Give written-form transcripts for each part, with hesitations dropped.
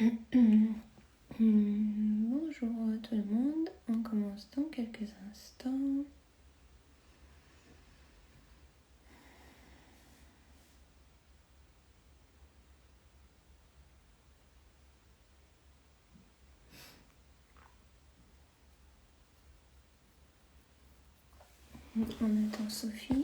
Bonjour à tout le monde, on commence dans quelques instants. On attend Sophie.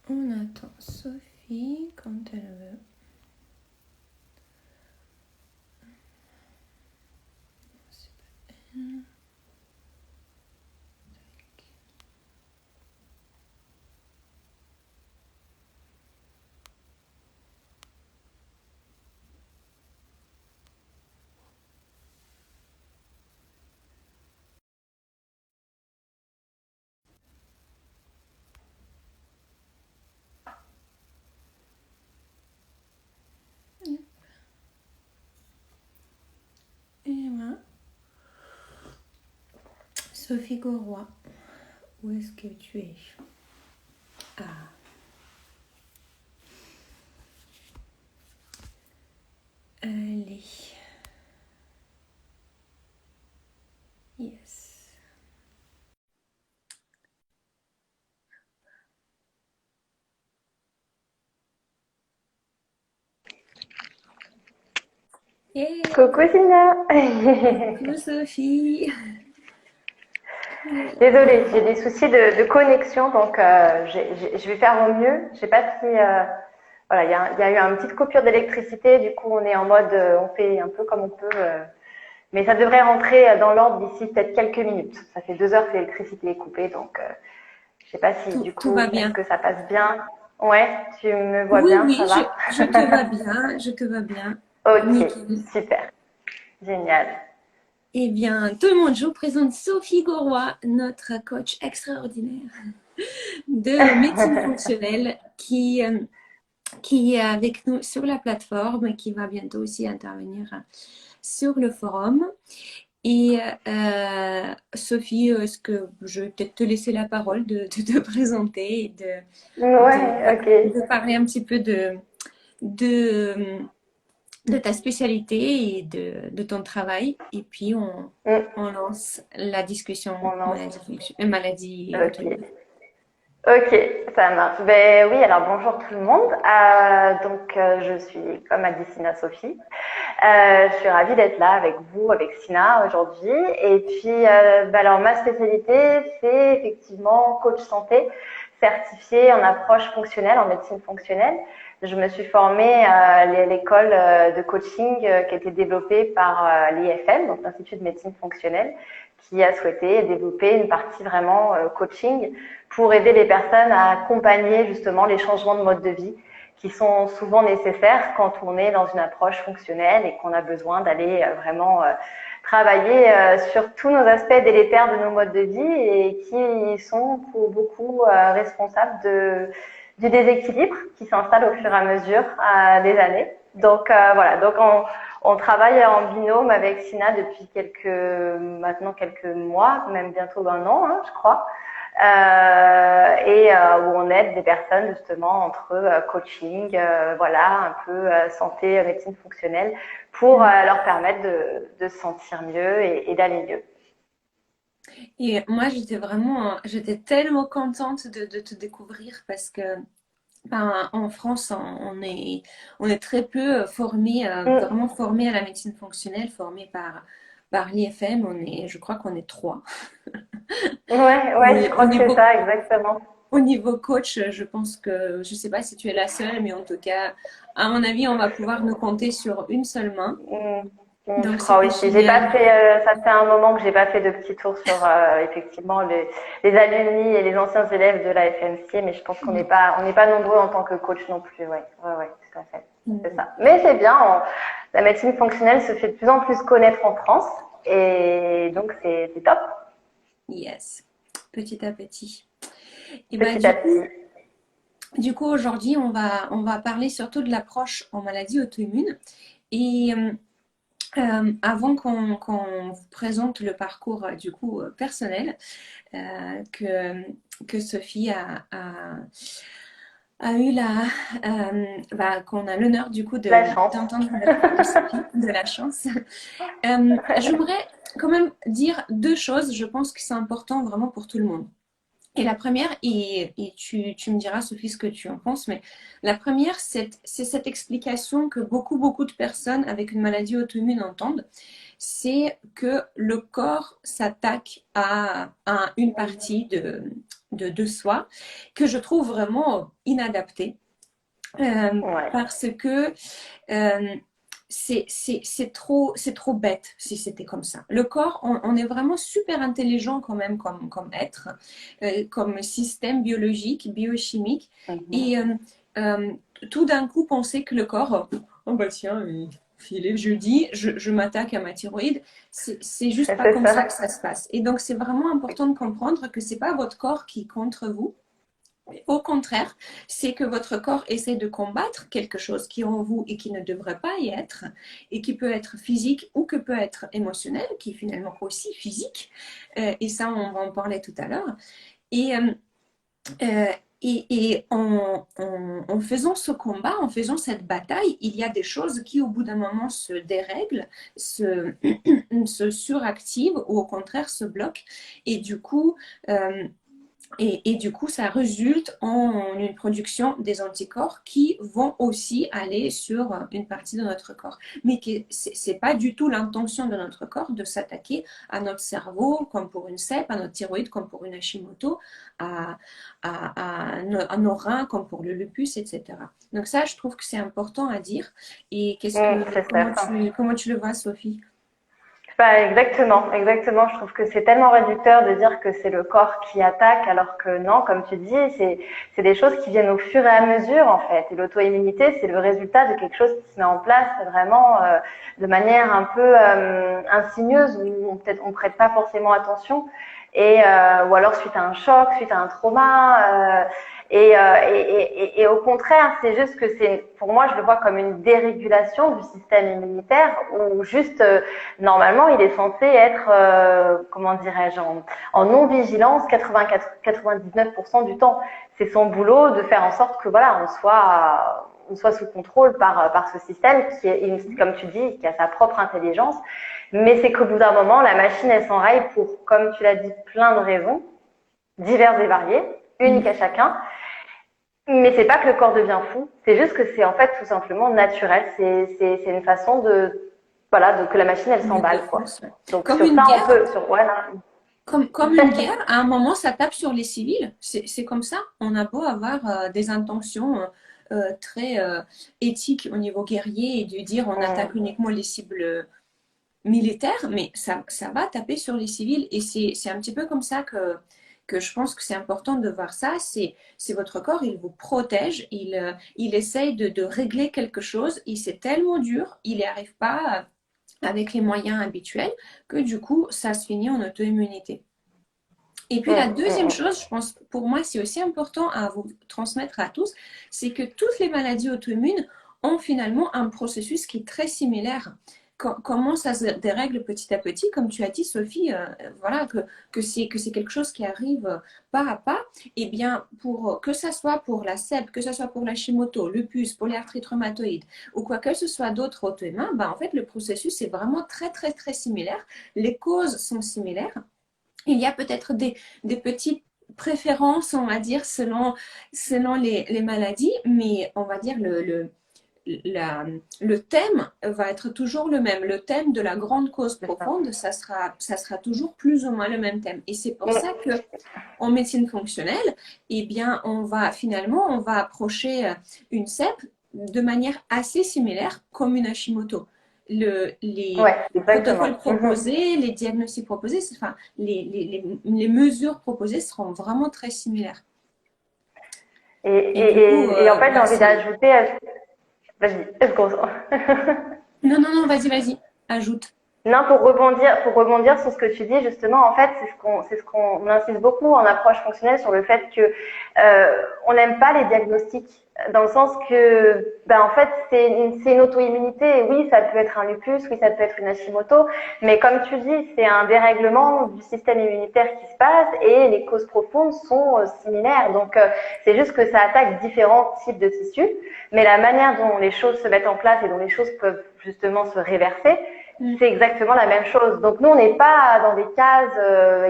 On attend Sophie quand elle veut. C'est pas elle. Et voilà. Sophie Gauroy, où est-ce que tu es? Ah. Allez. Yes. Hey, Coucou Sina. coucou Sophie. Désolée, j'ai des soucis de connexion, donc je vais faire au mieux. Je sais pas si voilà, il y a eu une petite coupure d'électricité, du coup on est en mode, on fait un peu comme on peut, mais ça devrait rentrer dans l'ordre d'ici peut-être quelques minutes. Ça fait 2 heures que l'électricité est coupée, donc je sais pas si du Tout va coup, est-ce bien. que ça passe bien? Ouais, tu me vois Oui, bien, ça oui, va? je te vois bien, je te vois bien. Ok, Nickel. super, génial. Eh bien, tout le monde, je vous présente Sophie Gauroy, notre coach extraordinaire de médecine fonctionnelle qui est avec nous sur la plateforme et qui va bientôt aussi intervenir sur le forum. Et Sophie, est-ce que je vais peut-être te laisser la parole de te présenter et Ouais, ok. de parler un petit peu de, de ta spécialité et de ton travail. Et puis, Mm, on lance la discussion on lance. maladie Ok. auto-immune. Ok, ça marche. Ben oui, alors bonjour tout le monde. Je suis comme a dit Sina Sophie. Je suis ravie d'être là avec vous, avec Sina aujourd'hui. Et puis, alors ma spécialité, c'est effectivement coach santé, certifiée en approche fonctionnelle, en médecine fonctionnelle. Je me suis formée à l'école de coaching qui a été développée par l'IFM, donc l'Institut de médecine fonctionnelle, qui a souhaité développer une partie vraiment coaching pour aider les personnes à accompagner justement les changements de mode de vie qui sont souvent nécessaires quand on est dans une approche fonctionnelle et qu'on a besoin d'aller vraiment travailler sur tous nos aspects délétères de nos modes de vie et qui sont pour beaucoup responsables du déséquilibre qui s'installe au fur et à mesure des années. Donc voilà, donc on travaille en binôme avec Sina depuis maintenant quelques mois, même bientôt un an, hein, je crois. Où on aide des personnes justement entre coaching, voilà, un peu santé, médecine fonctionnelle, pour leur permettre de se sentir mieux et d'aller mieux. Et moi, j'étais tellement contente de te découvrir parce que ben, en France, on est très peu formé, Mm, vraiment formé à la médecine fonctionnelle, formé par l'IFM, je crois qu'on est 3. Ouais, je Et crois que c'est ça, exactement. au niveau coach, je pense que, je ne sais pas si tu es la seule, mais en tout cas, à mon avis, on va pouvoir nous compter sur une seule main. Mm, je Donc, crois c'était aussi. J'ai pas génial. fait, ça fait un moment que j'ai pas fait de petits tours sur effectivement les alumni et les anciens élèves de la FMC, mais je pense on n'est pas nombreux en tant que coach non plus. Ouais, tout à fait. C'est Mm. ça. Mais c'est bien. La médecine fonctionnelle se fait de plus en plus connaître en France, et donc c'est top. Yes, petit à petit. Et bah, Petit à petit. du coup, aujourd'hui, on va parler surtout de l'approche en maladie auto-immune. Et avant qu'on vous présente le parcours du coup personnel que Sophie a eu qu'on a l'honneur du coup La chance. d'entendre de Sophie, de la chance. J'aimerais quand même dire deux choses, je pense que c'est important vraiment pour tout le monde. Et la première, et tu me diras, Sophie, ce que tu en penses, mais la première, c'est cette explication que beaucoup de personnes avec une maladie auto-immune entendent, c'est que le corps s'attaque à une partie de soi que je trouve vraiment inadaptée. Ouais. Parce que euh, c'est trop bête si c'était comme ça. Le corps, on est vraiment super intelligent quand même comme être, comme système biologique, biochimique. Mhm. Et euh, tout d'un coup, penser que le corps, oh bah tiens, il est jeudi, je m'attaque à ma thyroïde, c'est juste pas C'est comme ça que ça. ça se passe. Et donc, c'est vraiment important de comprendre que c'est pas votre corps qui est contre vous. Au contraire, c'est que votre corps essaie de combattre quelque chose qui est en vous et qui ne devrait pas y être, et qui peut être physique ou que peut être émotionnel, qui est finalement aussi physique. Et ça, on va en parler tout à l'heure. Et, euh, en faisant ce combat, en faisant cette bataille, il y a des choses qui, au bout d'un moment, se dérèglent, se suractivent ou au contraire se bloquent. Et du coup, euh, du coup, ça résulte en une production des anticorps qui vont aussi aller sur une partie de notre corps. Mais ce n'est pas du tout l'intention de notre corps de s'attaquer à notre cerveau, comme pour une CEP, à notre thyroïde, comme pour une Hashimoto, à nos reins, comme pour le lupus, etc. Donc ça, je trouve que c'est important à dire. Et C'est certain. comment tu le vois, Sophie? Bah, exactement. Je trouve que c'est tellement réducteur de dire que c'est le corps qui attaque, alors que non, comme tu dis, c'est des choses qui viennent au fur et à mesure en fait. Et l'auto-immunité, c'est le résultat de quelque chose qui se met en place vraiment de manière un peu insigneuse, où peut-être on prête pas forcément attention, et ou alors suite à un choc, suite à un trauma. Et au contraire, c'est juste que pour moi, je le vois comme une dérégulation du système immunitaire, où juste normalement, il est censé être, comment dirais-je, en non-vigilance 99% du temps. C'est son boulot de faire en sorte que voilà, on soit sous contrôle par ce système qui est, comme tu dis, qui a sa propre intelligence. Mais c'est qu'au bout d'un moment, la machine, elle s'enraye pour, comme tu l'as dit, plein de raisons, diverses et variées, uniques à Mhm. chacun. Mais c'est pas que le corps devient fou, c'est juste que c'est en fait tout simplement naturel. C'est une façon que la machine elle Une s'emballe quoi. défense, ouais. Donc Comme sur une ça on guerre. peut, voilà. Comme une guerre, à un moment, ça tape sur les civils. C'est comme ça. On a beau avoir des intentions très éthiques au niveau guerrier et de dire on attaque uniquement les cibles militaires, mais ça va taper sur les civils. Et c'est un petit peu comme ça que je pense que c'est important de voir ça. C'est votre corps, il vous protège, il essaye de régler quelque chose. Et c'est tellement dur, il n'y arrive pas avec les moyens habituels que du coup, ça se finit en auto-immunité. Et puis la deuxième chose, je pense, pour moi, c'est aussi important à vous transmettre à tous, c'est que toutes les maladies auto-immunes ont finalement un processus qui est très similaire. Comment ça se dérègle petit à petit, comme tu as dit, Sophie, voilà, que c'est quelque chose qui arrive pas à pas. Eh bien, que ce soit pour la CEP, que ce soit pour la Hashimoto, lupus, polyarthrite rhumatoïde ou quoi que ce soit d'autre auto-immun, ben, en fait, le processus est vraiment très similaire. Les causes sont similaires. Il y a peut-être des petites préférences, on va dire, selon les maladies, mais on va dire le thème va être toujours le même. Le thème de la grande cause profonde, ça sera toujours plus ou moins le même thème. Et c'est pour ça que en médecine fonctionnelle, eh bien, on va approcher une CEP de manière assez similaire comme une Hashimoto. Les protocoles proposés, les diagnostics proposés, enfin, les mesures proposées seront vraiment très similaires. Et en fait, j'ai envie d'ajouter. Vas-y, excuse-moi. Non, vas-y, ajoute. Non, pour rebondir sur ce que tu dis, justement, en fait, c'est ce qu'on insiste beaucoup en approche fonctionnelle sur le fait que on n'aime pas les diagnostics, dans le sens que, en fait, c'est une auto-immunité. Oui, ça peut être un lupus, oui, ça peut être une Hashimoto, mais comme tu dis, c'est un dérèglement du système immunitaire qui se passe et les causes profondes sont similaires. Donc, c'est juste que ça attaque différents types de tissus, mais la manière dont les choses se mettent en place et dont les choses peuvent justement se réverser, c'est exactement la même chose. Donc nous, on n'est pas dans des cases,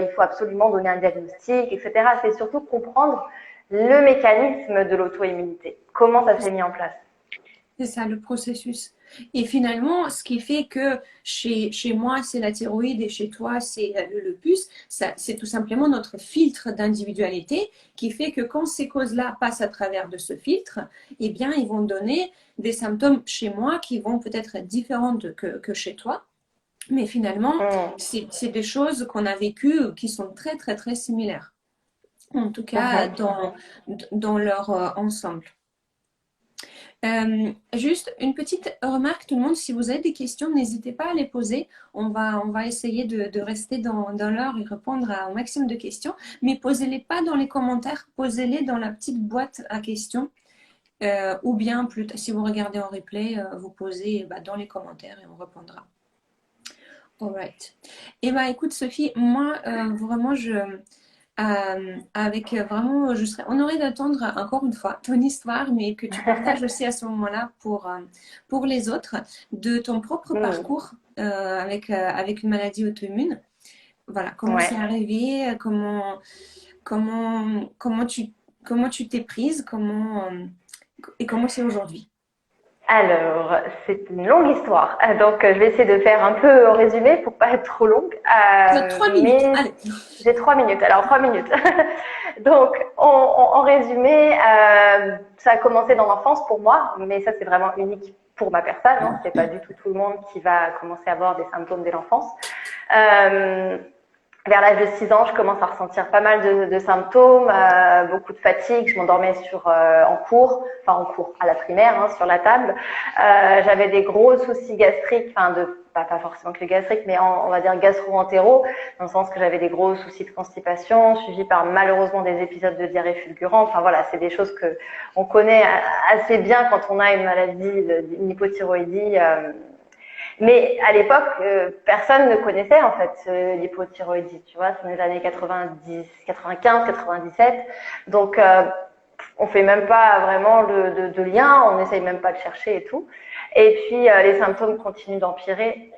il faut absolument donner un diagnostic, etc. C'est surtout comprendre le mécanisme de l'auto-immunité. Comment ça s'est mis en place. C'est ça, le processus. Et finalement, ce qui fait que chez moi, c'est la thyroïde et chez toi, c'est le lupus, c'est tout simplement notre filtre d'individualité qui fait que quand ces causes-là passent à travers de ce filtre, eh bien, ils vont donner des symptômes chez moi qui vont peut-être être différents que chez toi. Mais finalement, c'est des choses qu'on a vécues qui sont très, très, très similaires. En tout cas, dans leur ensemble. Juste une petite remarque, tout le monde, si vous avez des questions, n'hésitez pas à les poser. On va essayer de rester dans l'heure et répondre au maximum de questions. Mais posez-les pas dans les commentaires, posez-les dans la petite boîte à questions. Ou bien, si vous regardez en replay, vous posez dans les commentaires et on répondra. Alright. Eh bien, écoute, Sophie, moi, vraiment, je serais honorée d'attendre encore une fois ton histoire, mais que tu partages aussi à ce moment-là pour les autres, de ton propre parcours avec une maladie auto-immune. Voilà, comment c'est arrivé, comment tu t'es prise, et comment c'est aujourd'hui. Alors, c'est une longue histoire, donc je vais essayer de faire un peu en résumé pour pas être trop longue. Tu as 3 minutes, allez. J'ai 3 minutes, alors 3 minutes. Donc, en résumé, ça a commencé dans l'enfance pour moi, mais ça c'est vraiment unique pour ma personne, hein. C'est pas du tout le monde qui va commencer à avoir des symptômes dès l'enfance. Vers l'âge de 6 ans, je commence à ressentir pas mal de symptômes, beaucoup de fatigue. Je m'endormais en cours, à la primaire, hein, sur la table. J'avais des gros soucis gastriques, pas forcément que les gastriques, mais on va dire gastro-entéraux, dans le sens que j'avais des gros soucis de constipation, suivis par malheureusement des épisodes de diarrhée fulgurante. Enfin voilà, c'est des choses que on connaît assez bien quand on a une maladie, une hypothyroïdie. Mais à l'époque, personne ne connaissait en fait l'hypothyroïdie, tu vois, c'est dans les années 90, 95, 97. Donc on fait même pas vraiment de lien, on n'essaye même pas de chercher et tout. Et puis les symptômes continuent d'empirer.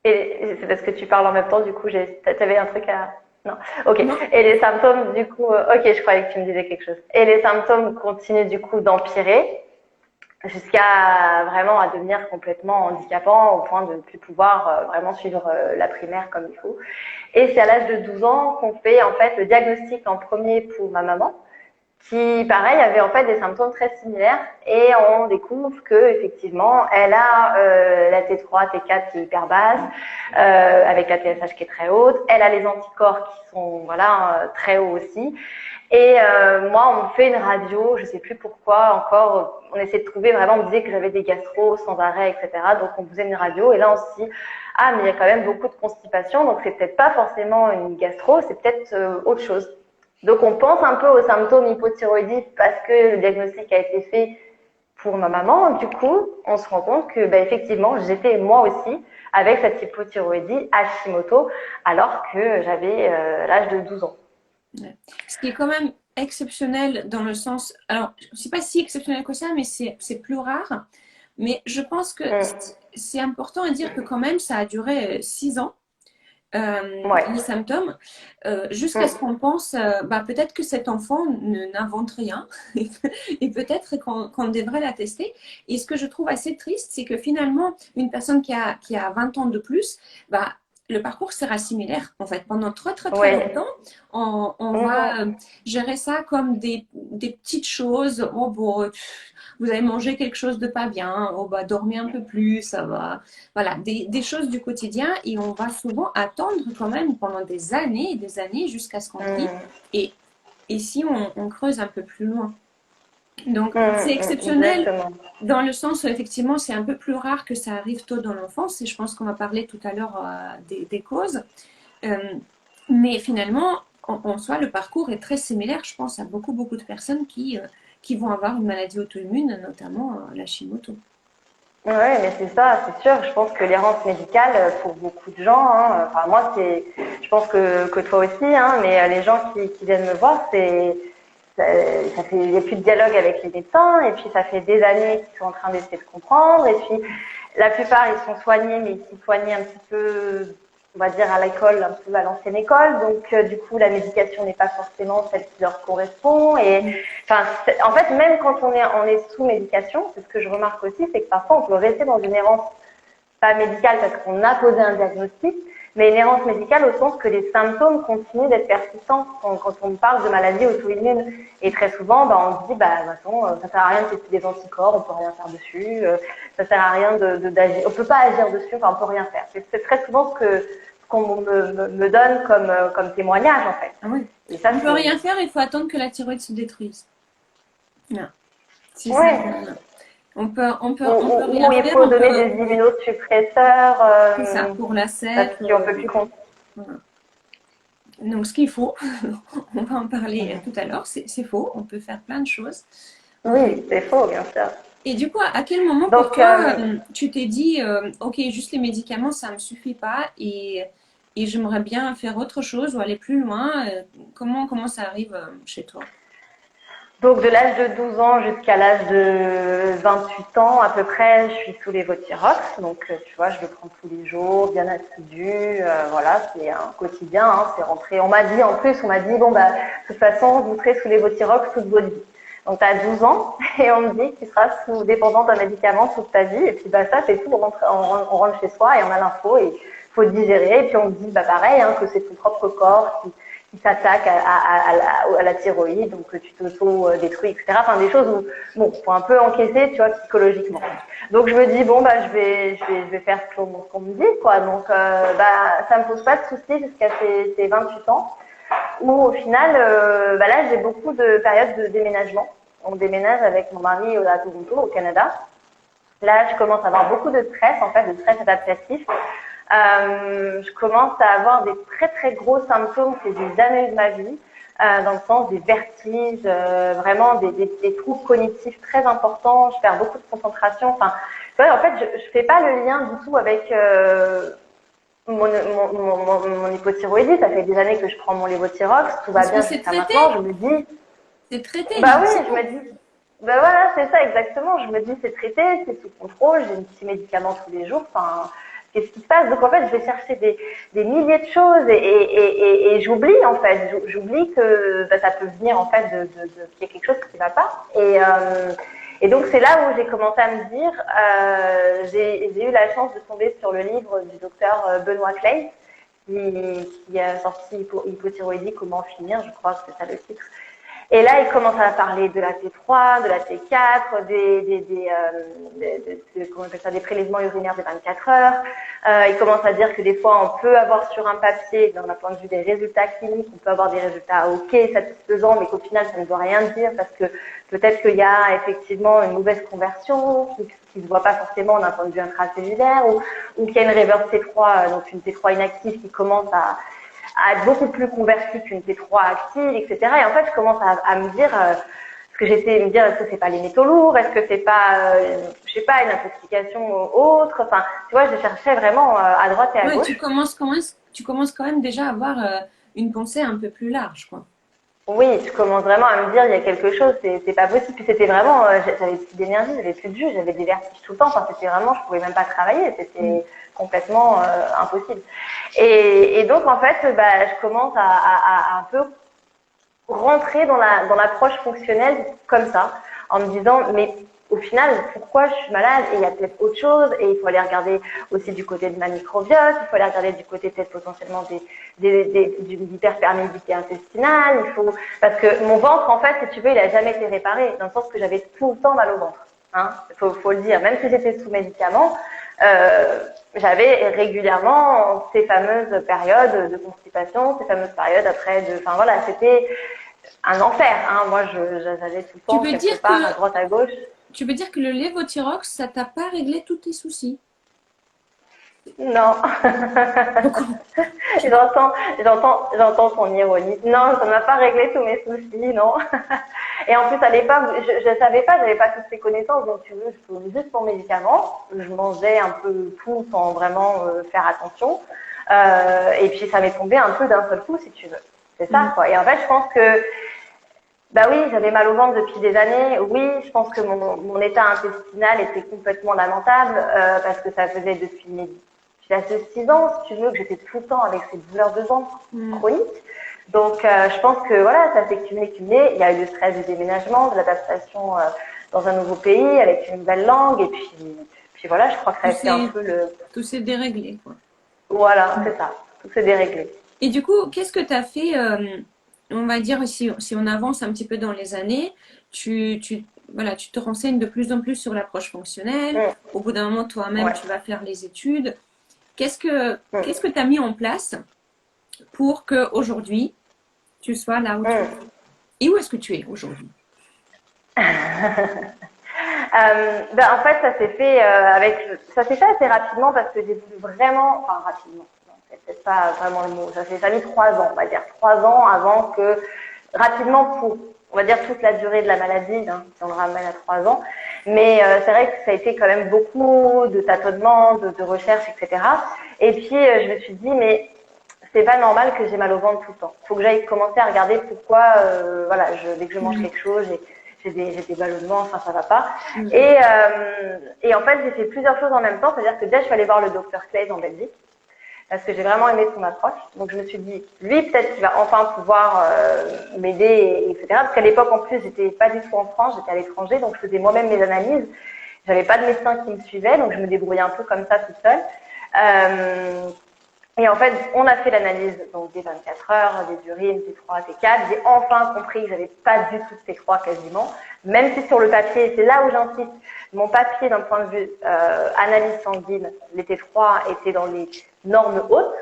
Et c'est parce que tu parles en même temps, du coup, t'avais un truc à... Non, ok. Non. Et les symptômes, du coup, ok, je croyais que tu me disais quelque chose. Et les symptômes continuent du coup d'empirer, jusqu'à vraiment à devenir complètement handicapant au point de ne plus pouvoir vraiment suivre la primaire comme il faut. Et c'est à l'âge de 12 ans qu'on fait en fait le diagnostic en premier pour ma maman, qui pareil avait en fait des symptômes très similaires, et on découvre que effectivement elle a la T3, T4 qui est hyper basse, avec la TSH qui est très haute, elle a les anticorps qui sont très hauts aussi. Et moi, on me fait une radio, je sais plus pourquoi encore, on essaie de trouver vraiment, on me disait que j'avais des gastro sans arrêt, etc. Donc on faisait une radio, et là on se dit, ah mais il y a quand même beaucoup de constipation, donc c'est peut-être pas forcément une gastro, c'est peut-être autre chose. Donc on pense un peu aux symptômes hypothyroïdie parce que le diagnostic a été fait pour ma maman. Du coup, on se rend compte que effectivement, j'étais moi aussi avec cette hypothyroïdie Hashimoto, alors que j'avais l'âge de 12 ans. Ce qui est quand même exceptionnel dans le sens, alors c'est pas si exceptionnel que ça, mais c'est plus rare. Mais je pense que c'est important à dire que quand même ça a duré 6 ans. Ouais. les symptômes, jusqu'à ce qu'on pense, peut-être que cet enfant n'invente rien et peut-être qu'on devrait la tester. Et ce que je trouve assez triste, c'est que finalement, une personne qui a 20 ans de plus, le parcours sera similaire. En fait, pendant très, très, très Ouais. longtemps, on va Mhm. gérer ça comme des petites choses. Oh, bon, vous avez mangé quelque chose de pas bien. Oh, dormez un peu plus, ça va. Voilà, des choses du quotidien et on va souvent attendre quand même pendant des années et des années jusqu'à ce qu'on crie. Mhm. Et, et si on creuse un peu plus loin. Donc, c'est exceptionnel Exactement. dans le sens où effectivement, c'est un peu plus rare que ça arrive tôt dans l'enfance et je pense qu'on va parler tout à l'heure des causes. Euh, mais finalement, en soi, le parcours est très similaire, je pense, à beaucoup, beaucoup de personnes qui vont avoir une maladie auto-immune, notamment la Hashimoto. Ouais, mais c'est ça, c'est sûr. Je pense que l'errance médicale, pour beaucoup de gens, hein, enfin moi, je pense que toi aussi, hein, mais les gens qui viennent me voir, ça, ça fait, il n'y a plus de dialogue avec les médecins, et puis ça fait des années qu'ils sont en train d'essayer de comprendre, et puis la plupart ils sont soignés, mais ils sont soignés un petit peu, on va dire à l'école, un peu à l'ancienne école, donc du coup la médication n'est pas forcément celle qui leur correspond, et enfin, en fait, même quand on est sous médication, c'est ce que je remarque aussi, c'est que parfois on peut rester dans une errance pas médicale parce qu'on a posé un diagnostic, mais une errance médicale au sens que les symptômes continuent d'être persistants quand on parle de maladie auto-immune. Et très souvent, on se dit, attends, ça sert à rien de tester des anticorps, on peut rien faire dessus, ça sert à rien d'agir, on peut pas agir dessus, enfin, on peut rien faire. C'est très souvent ce qu'on me donne comme témoignage, en fait. Ah oui. Et ça, On ne peut c'est, rien faire, il faut attendre que la thyroïde se détruise. Non, c'est ça. ouais. On peut Ou rien il faire, faut on donner peut, des immunosuppresseurs c'est ça, pour la parce sève. qu'on peut plus compter. Voilà. Donc, ce qu'il faut, on va en parler tout à l'heure, c'est faux, on peut faire plein de choses. Oui, c'est faux, bien sûr. Et du coup, à quel moment pour Donc, toi, tu t'es dit, OK, juste les médicaments, ça ne me suffit pas et j'aimerais bien faire autre chose ou aller plus loin. Comment ça arrive chez toi? donc, de l'âge de 12 ans jusqu'à l'âge de 28 ans à peu près, je suis sous l'évothyrox. Donc, tu vois, je le prends tous les jours, bien assidu. Voilà, c'est un quotidien. Hein, c'est rentré. On m'a dit, en plus, on m'a dit, bon, de toute façon, vous serez sous l'évothyrox toute votre vie. Donc, tu as 12 ans et on me dit que tu seras sous dépendant d'un médicament toute ta vie. Et puis, ça, c'est tout. On rentre chez soi et on a l'info et il faut digérer. Et puis, on me dit, pareil, hein, que c'est ton propre corps qui s'attaque à la thyroïde, donc tu t'auto-détruis, etc. Enfin, des choses où, bon, faut un peu encaisser, tu vois, psychologiquement. Donc, je me dis, bon, je vais faire ce qu'on me dit, quoi. Donc, ça me pose pas de soucis jusqu'à ces 28 ans, où au final, là, j'ai beaucoup de périodes de déménagement. On déménage avec mon mari à Toronto, au Canada. Là, je commence à avoir beaucoup de stress, en fait, de stress adaptatif. Je commence à avoir des très très gros symptômes que j'ai jamais eu de ma vie, dans le sens des vertiges, vraiment des troubles cognitifs très importants. Je perds beaucoup de concentration. Enfin, tu vois, en fait, je fais pas le lien du tout avec mon hypothyroïdie. Ça fait des années que je prends mon lévothyrox, tout va Parce que bien c'est jusqu'à traité, maintenant. Je me dis, c'est traité, bah donc oui, c'est je me bon. dis, bah voilà, c'est ça exactement. Je me dis, c'est traité, c'est sous contrôle, j'ai un petit médicament tous les jours. Enfin, qu'est-ce qui se passe? Donc en fait, je vais chercher des milliers de choses et j'oublie en fait, j'oublie que ça peut venir en fait qu'il y a quelque chose qui ne va pas. Et donc c'est là où j'ai commencé à me dire, j'ai eu la chance de tomber sur le livre du docteur Benoît Clay qui a sorti Hypothyroïdie, comment finir, je crois que c'est ça le titre. Et là, il commence à parler de la T3, de la T4, comment on appelle ça, des prélèvements urinaires de 24 heures. Il commence à dire que des fois, on peut avoir sur un papier, d'un point de vue des résultats cliniques, on peut avoir des résultats OK, satisfaisants, mais qu'au final, ça ne doit rien dire parce que peut-être qu'il y a effectivement une mauvaise conversion qui ne se voit pas forcément d'un point de vue intracellulaire ou qu'il y a une reverse T3, donc une T3 inactive qui commence à être beaucoup plus convertie qu'une T3 active, etc. Et en fait, je commence à me dire, parce que j'essaie de me dire, est-ce que c'est pas les métaux lourds, est-ce que c'est pas, je sais pas, une intoxication autre. Enfin, tu vois, je cherchais vraiment à droite et à Ouais, gauche. tu commences quand même déjà à avoir une pensée un peu plus large, quoi. Oui, je commence vraiment à me dire, il y a quelque chose, c'est pas possible. Puis c'était vraiment, j'avais plus d'énergie, j'avais plus de jus, j'avais des vertiges tout le temps. Enfin, c'était vraiment, je pouvais même pas travailler, Mm. c'était complètement impossible. Et donc en fait, bah, je commence à un peu rentrer dans l'approche fonctionnelle comme ça, en me disant, mais au final, pourquoi je suis malade? Et il y a peut-être autre chose, et il faut aller regarder aussi du côté de ma microbiote, il faut aller regarder du côté peut-être potentiellement d'une hyperperméabilité intestinale, il faut, parce que mon ventre, en fait, si tu veux, il a jamais été réparé, dans le sens que j'avais tout le temps mal au ventre. Hein, faut le dire, même si j'étais sous médicaments, j'avais régulièrement ces fameuses périodes de constipation, ces fameuses périodes après de, enfin voilà, c'était un enfer. Hein. Moi, j'allais tout le Tu temps veux quelque dire part à droite à gauche. tu veux dire que le lévothyrox, ça t'a pas réglé tous tes soucis? Non. Pourquoi? J'entends ton ironie. Non, ça ne m'a pas réglé tous mes soucis, non. Et en plus, à l'époque, je savais pas, j'avais pas toutes ces connaissances, donc tu veux, je prenais juste mon médicament. Je mangeais un peu tout sans vraiment faire attention. Et puis, ça m'est tombé un peu d'un seul coup, si tu veux. C'est ça, quoi. Et en fait, je pense que bah oui, j'avais mal au ventre depuis des années. Oui, je pense que mon état intestinal était complètement lamentable parce que ça faisait depuis l'âge de 6 ans, si tu veux, que j'étais tout le temps avec ces douleurs de ventre chroniques. Donc, je pense que voilà, ça s'est cumulé. Il y a eu le stress du déménagement, de l'adaptation dans un nouveau pays avec une nouvelle langue. Et puis voilà, je crois que ça a été un peu le... Tout s'est déréglé, quoi. Voilà, c'est ça. Tout s'est déréglé. Et du coup, qu'est-ce que tu as fait, on va dire, si on avance un petit peu dans les années, voilà, tu te renseignes de plus en plus sur l'approche fonctionnelle. Au bout d'un moment, toi-même, Ouais. tu vas faire les études. Qu'est-ce Mm. que tu as mis en place pour qu'aujourd'hui, tu sois là où tu es? Et où est-ce que tu es aujourd'hui? Ben, en fait, ça s'est fait assez rapidement parce que j'ai voulu vraiment, enfin rapidement, non, c'est peut-être pas vraiment le mot. Ça a mis 3 ans, on va dire 3 ans avant que rapidement pour, on va dire toute la durée de la maladie, hein, si on le ramène à 3 ans. Mais c'est vrai que ça a été quand même beaucoup de tâtonnements, de recherches, etc. Et puis je me suis dit, mais c'est pas normal que j'ai mal au ventre tout le temps. Faut que j'aille commencer à regarder pourquoi, voilà, dès que je mange quelque chose, j'ai des ballonnements, enfin ça va pas. Et en fait, j'ai fait plusieurs choses en même temps, c'est-à-dire que déjà je suis allée voir le docteur Claes en Belgique parce que j'ai vraiment aimé son approche. Donc je me suis dit, lui peut-être qu'il va enfin pouvoir m'aider, etc. Parce qu'à l'époque en plus, j'étais pas du tout en France, j'étais à l'étranger, donc je faisais moi-même mes analyses. J'avais pas de médecin qui me suivait, donc je me débrouillais un peu comme ça toute seule. Et en fait, on a fait l'analyse donc des 24 heures, des urines, T3, T4. J'ai enfin compris que j'avais pas du tout de T3 quasiment. Même si sur le papier, c'est là où j'insiste, mon papier d'un point de vue analyse sanguine, les T3 étaient dans les normes hautes.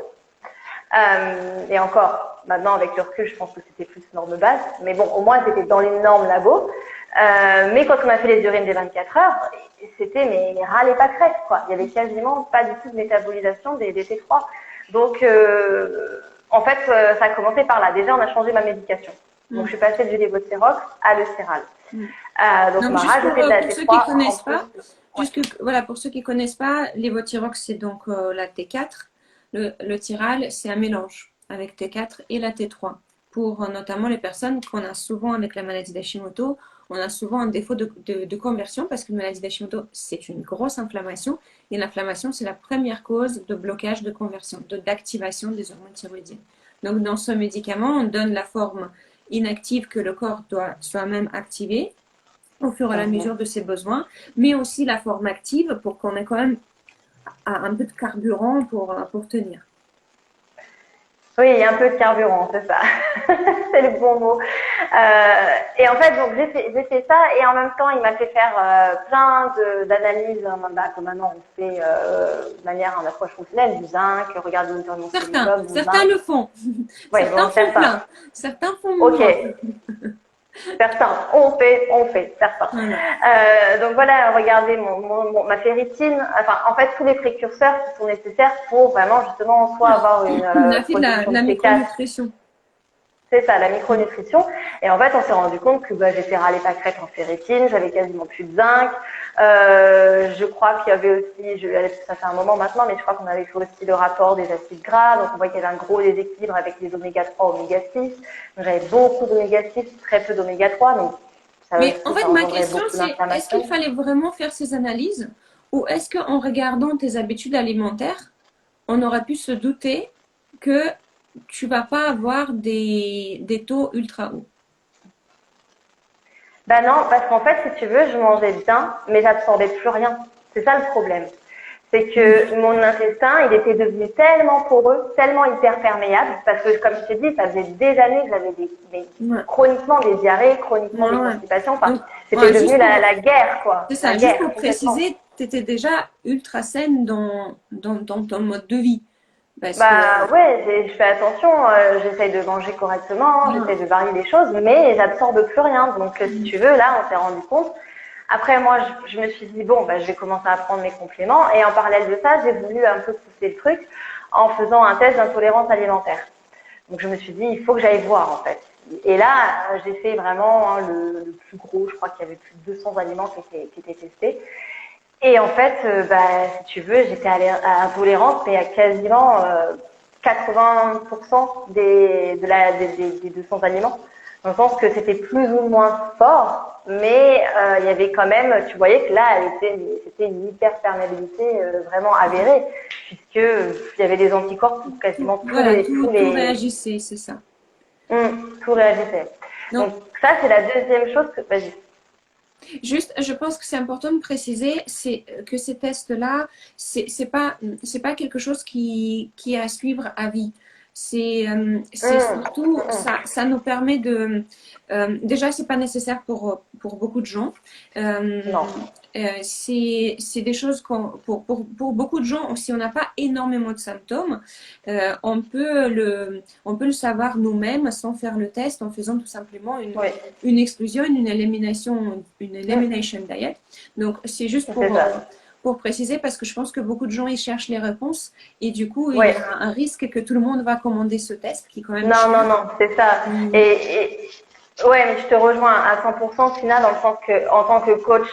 Et encore, maintenant avec le recul, je pense que c'était plus norme basse. Mais bon, au moins c'était dans les normes labo. Mais quand on a fait les urines des 24 heures, c'était mais râle et pas crête, quoi. Il y avait quasiment pas du tout de métabolisation des T3. Donc, en fait, ça a commencé par là. Déjà, on a changé ma médication. Donc, je suis passée du lévothyrox à l'Euceral. Donc, on m'a rajouté de la pour ceux T3 qui connaissent en plus. pas, voilà, pour ceux qui connaissent pas, lévothyrox, c'est donc la T4. Le Tiral, c'est un mélange avec T4 et la T3. Pour notamment les personnes qu'on a souvent avec la maladie d'Hashimoto, on a souvent un défaut de conversion parce qu'une maladie d'Hashimoto, c'est une grosse inflammation. Et l'inflammation, c'est la première cause de blocage de conversion, d'activation des hormones thyroïdiennes. Donc, dans ce médicament, on donne la forme inactive que le corps doit soi-même activer au fur et à mesure de ses besoins, mais aussi la forme active pour qu'on ait quand même un peu de carburant pour tenir. Oui, il y a un peu de carburant, c'est ça. C'est le bon mot. Et en fait, donc j'ai fait ça et en même temps, il m'a fait faire plein d'analyses, comme maintenant on fait de manière en approche fonctionnelle, du zinc, regarder notamment Certains le font. Ouais, certains bon, font plein. Certains font moins. Ok. Certains, on fait, certains. Donc voilà, regardez ma ferritine, enfin en fait tous les précurseurs qui sont nécessaires pour vraiment justement soit avoir une on a fait de la production de T4. micronutrition. C'est ça, la micronutrition. Et en fait, on s'est rendu compte que j'étais râlée pâquerette en ferritine, j'avais quasiment plus de zinc. Je crois qu'il y avait aussi, ça fait un moment maintenant, mais je crois qu'on avait fait aussi le rapport des acides gras. Donc on voit qu'il y avait un gros déséquilibre avec les oméga 3, oméga 6. Donc j'avais beaucoup d'oméga 6, très peu d'oméga 3. Donc ça Mais aussi, en fait, ça ma engendrait question, beaucoup c'est est-ce qu'il d'inflammation. fallait vraiment faire ces analyses ou est-ce qu'en regardant tes habitudes alimentaires, on aurait pu se douter que tu vas pas avoir des taux ultra hauts? Ben non, parce qu'en fait, si tu veux, je mangeais bien, mais j'absorbais plus rien. C'est ça le problème. C'est que mon intestin, il était devenu tellement poreux, tellement hyperperméable, parce que comme je t'ai dit, ça faisait des années que j'avais Ouais. chroniquement des diarrhées, chroniquement Ouais, des ouais. constipations. Enfin, Donc, c'était ouais, devenu la guerre, quoi. c'est La ça, juste guerre, pour complètement. préciser, tu étais déjà ultra saine dans ton mode de vie. Parce que, Bah ouais, je fais attention, j'essaye de manger correctement, ouais. j'essaye de varier les choses, mais j'absorbe plus rien. Donc si tu veux, là, on s'est rendu compte. Après, moi, je me suis dit, bon, je vais commencer à prendre mes compléments. Et en parallèle de ça, j'ai voulu un peu pousser le truc en faisant un test d'intolérance alimentaire. Donc, je me suis dit, il faut que j'aille voir, en fait. Et là, j'ai fait vraiment le plus gros. Je crois qu'il y avait plus de 200 aliments qui étaient testés. Et en fait, si tu veux, j'étais à intolérance, mais à quasiment 80% des 200 aliments. Dans le sens que c'était plus ou moins fort, mais il y avait quand même, tu voyais que là, c'était une hyperperméabilité vraiment avérée, puisque il y avait des anticorps pour quasiment Voilà, tous tout les, réagissait, c'est ça. tout réagissait. Donc, Donc ça, c'est la deuxième chose que, vas-y. juste, je pense que c'est important de préciser, c'est que ces tests-là, c'est pas quelque chose qui est à suivre à vie. C'est surtout, ça nous permet de, déjà, c'est pas nécessaire pour beaucoup de gens. Euh, Non. c'est des choses pour beaucoup de gens, si on n'a pas énormément de symptômes, on peut le savoir nous-mêmes sans faire le test, en faisant tout simplement Oui, une exclusion, une elimination diet. Donc, c'est juste c'est ça. pour préciser, parce que je pense que beaucoup de gens, ils cherchent les réponses et du coup, il y Oui. a un risque que tout le monde va commander ce test qui est quand même Non, cher. non, non, c'est ça. Mm. Ouais, mais je te rejoins à 100%, Sina, dans le sens que, en tant que coach,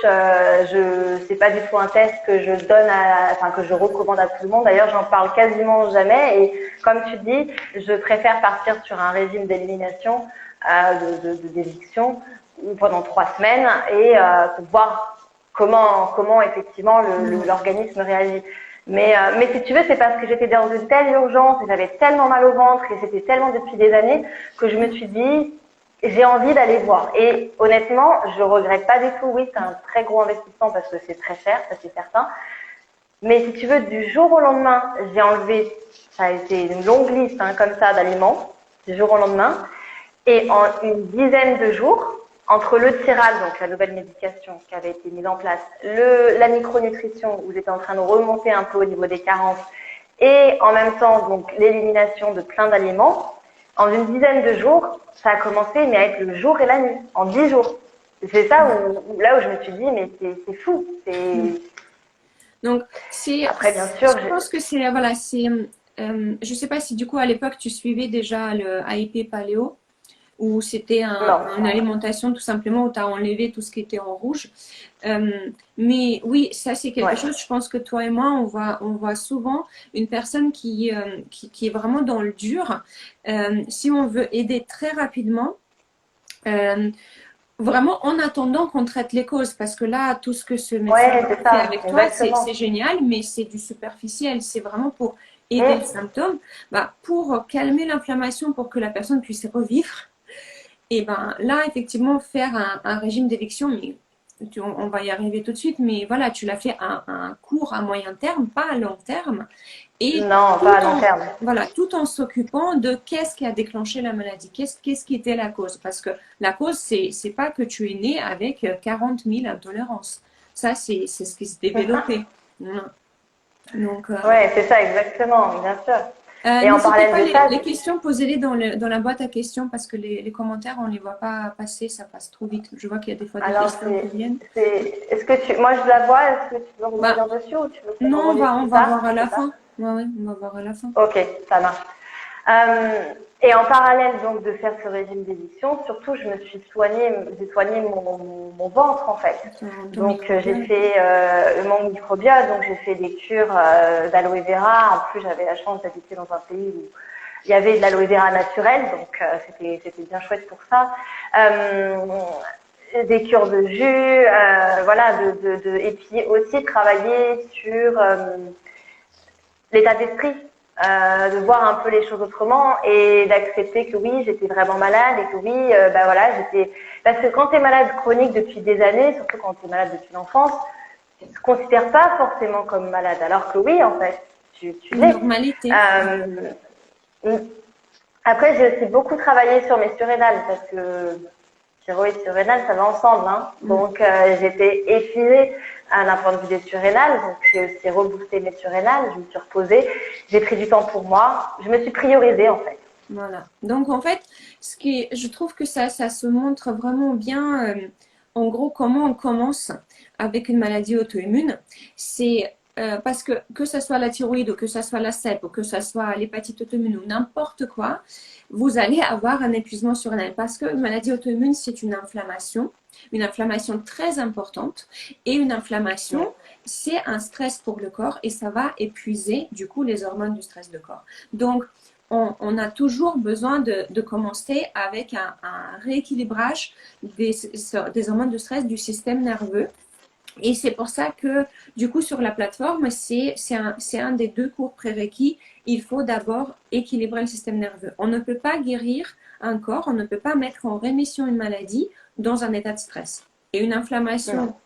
c'est pas du tout un test que je donne enfin, que je recommande à tout le monde. D'ailleurs, j'en parle quasiment jamais. Et comme tu dis, je préfère partir sur un régime d'élimination, d'éviction pendant 3 semaines et pour voir comment effectivement l'organisme réagit. Mais si tu veux, c'est parce que j'étais dans une telle urgence et j'avais tellement mal au ventre et c'était tellement depuis des années que je me suis dit, j'ai envie d'aller voir. Et honnêtement, je regrette pas du tout. Oui, c'est un très gros investissement parce que c'est très cher, ça c'est certain. Mais si tu veux, du jour au lendemain, j'ai enlevé, ça a été une longue liste comme ça d'aliments, du jour au lendemain. Et en une dizaine de jours, entre le Tiral, donc la nouvelle médication qui avait été mise en place, la micronutrition où j'étais en train de remonter un peu au niveau des carences, et en même temps donc l'élimination de plein d'aliments, en une dizaine de jours, ça a commencé mais à être le jour et la nuit, en 10 jours. C'est ça là où je me suis dit mais c'est fou. Donc, Après bien je sûr, pense que c'est, voilà, je sais pas si du coup à l'époque tu suivais déjà le AIP Paléo ou c'était non. une alimentation tout simplement où tu as enlevé tout ce qui était en rouge. Mais oui, ça c'est quelque Ouais. chose, je pense que toi et moi, on voit souvent une personne qui est vraiment dans le dur. Si on veut aider très rapidement, vraiment en attendant qu'on traite les causes, parce que là, tout ce que ce médecin Ouais, c'est fait ça, avec toi, exactement. c'est génial, mais c'est du superficiel. C'est vraiment pour aider le symptôme, pour calmer l'inflammation, pour que la personne puisse revivre. Et ben là, effectivement, faire un régime d'éviction, mais on va y arriver tout de suite, mais voilà, tu l'as fait à un court, à moyen terme, pas à long terme, et Non, pas à long terme. voilà, tout en s'occupant de qu'est-ce qui a déclenché la maladie, qu'est-ce qui était la cause, parce que la cause, c'est pas que tu es né avec 40 000 intolérances. Ça, c'est ce qui s'est développé. Donc, Ouais, c'est ça, exactement, bien sûr. Et en n'hésitez parallèle pas, de ça, les questions, posez-les dans la boîte à questions parce que les commentaires, on ne les voit pas passer, ça passe trop vite. Je vois qu'il y a des fois des alors questions qui viennent. est-ce que moi je la vois, est-ce que tu veux Bah, rebondir dessus ou tu veux qu'on non, rebondisse on plus va tard? voir à Je la sais pas. fin. Ouais, on va voir à la fin. Ok, ça marche. Et en parallèle donc de faire ce régime d'éviction, surtout je me suis j'ai soigné mon ventre en fait. Donc j'ai fait mon microbiote, donc j'ai fait des cures d'aloe vera. En plus j'avais la chance d'habiter dans un pays où il y avait de l'aloe vera naturelle, donc c'était bien chouette pour ça. Des cures de jus, voilà, et puis aussi travailler sur l'état d'esprit, de voir un peu les choses autrement et d'accepter que oui, j'étais vraiment malade et que oui, bah voilà, parce que quand tu es malade chronique depuis des années, surtout quand tu es malade depuis l'enfance, tu te considères pas forcément comme malade, alors que oui, en fait, tu l'es. Normalité. Après, j'ai aussi beaucoup travaillé sur mes surrénales parce que thyroïde surrénale, ça va ensemble, hein. Donc, j'étais épuisée d'un point de vue des surrénales. Donc, j'ai aussi reboosté mes surrénales. Je me suis reposée. J'ai pris du temps pour moi. Je me suis priorisée, en fait. Voilà. Donc, en fait, je trouve que ça se montre vraiment bien, en gros, comment on commence avec une maladie auto-immune. C'est parce que ce soit la thyroïde ou que ce soit la CEP ou que ce soit l'hépatite auto-immune ou n'importe quoi, vous allez avoir un épuisement surrénal. Parce qu'une maladie auto-immune, c'est une inflammation très importante. Et une inflammation, c'est un stress pour le corps et ça va épuiser, du coup, les hormones du stress de corps. Donc, on a toujours besoin de commencer avec un rééquilibrage des hormones de stress du système nerveux. Et c'est pour ça que, du coup, sur la plateforme, c'est un des 2 cours prérequis. Il faut d'abord équilibrer le système nerveux. On ne peut pas guérir un corps, on ne peut pas mettre en rémission une maladie dans un état de stress. Et une inflammation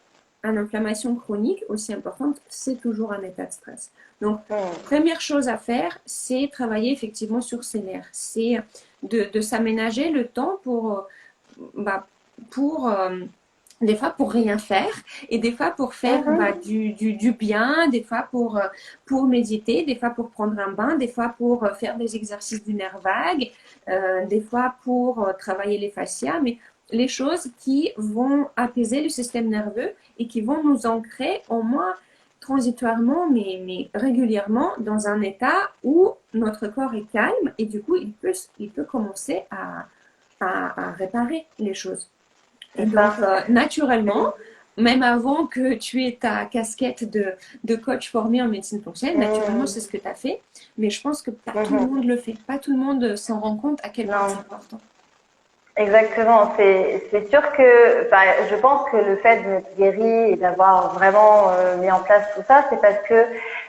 chronique aussi importante, c'est toujours un état de stress. Donc, première chose à faire, c'est travailler effectivement sur ses nerfs. C'est de s'aménager le temps des fois pour rien faire et des fois pour faire du bien, des fois pour méditer, des fois pour prendre un bain, des fois pour faire des exercices du nerf vague, des fois pour travailler les fascias, mais les choses qui vont apaiser le système nerveux et qui vont nous ancrer au moins transitoirement, mais régulièrement dans un état où notre corps est calme et du coup il peut commencer à réparer les choses. Et donc, naturellement, même avant que tu aies ta casquette de coach formé en médecine fonctionnelle, naturellement, c'est ce que tu as fait. Mais je pense que pas tout le monde le fait. Pas tout le monde s'en rend compte à quel point c'est important. Exactement. C'est sûr que, je pense que le fait de m'être guérie et d'avoir vraiment mis en place tout ça, c'est parce que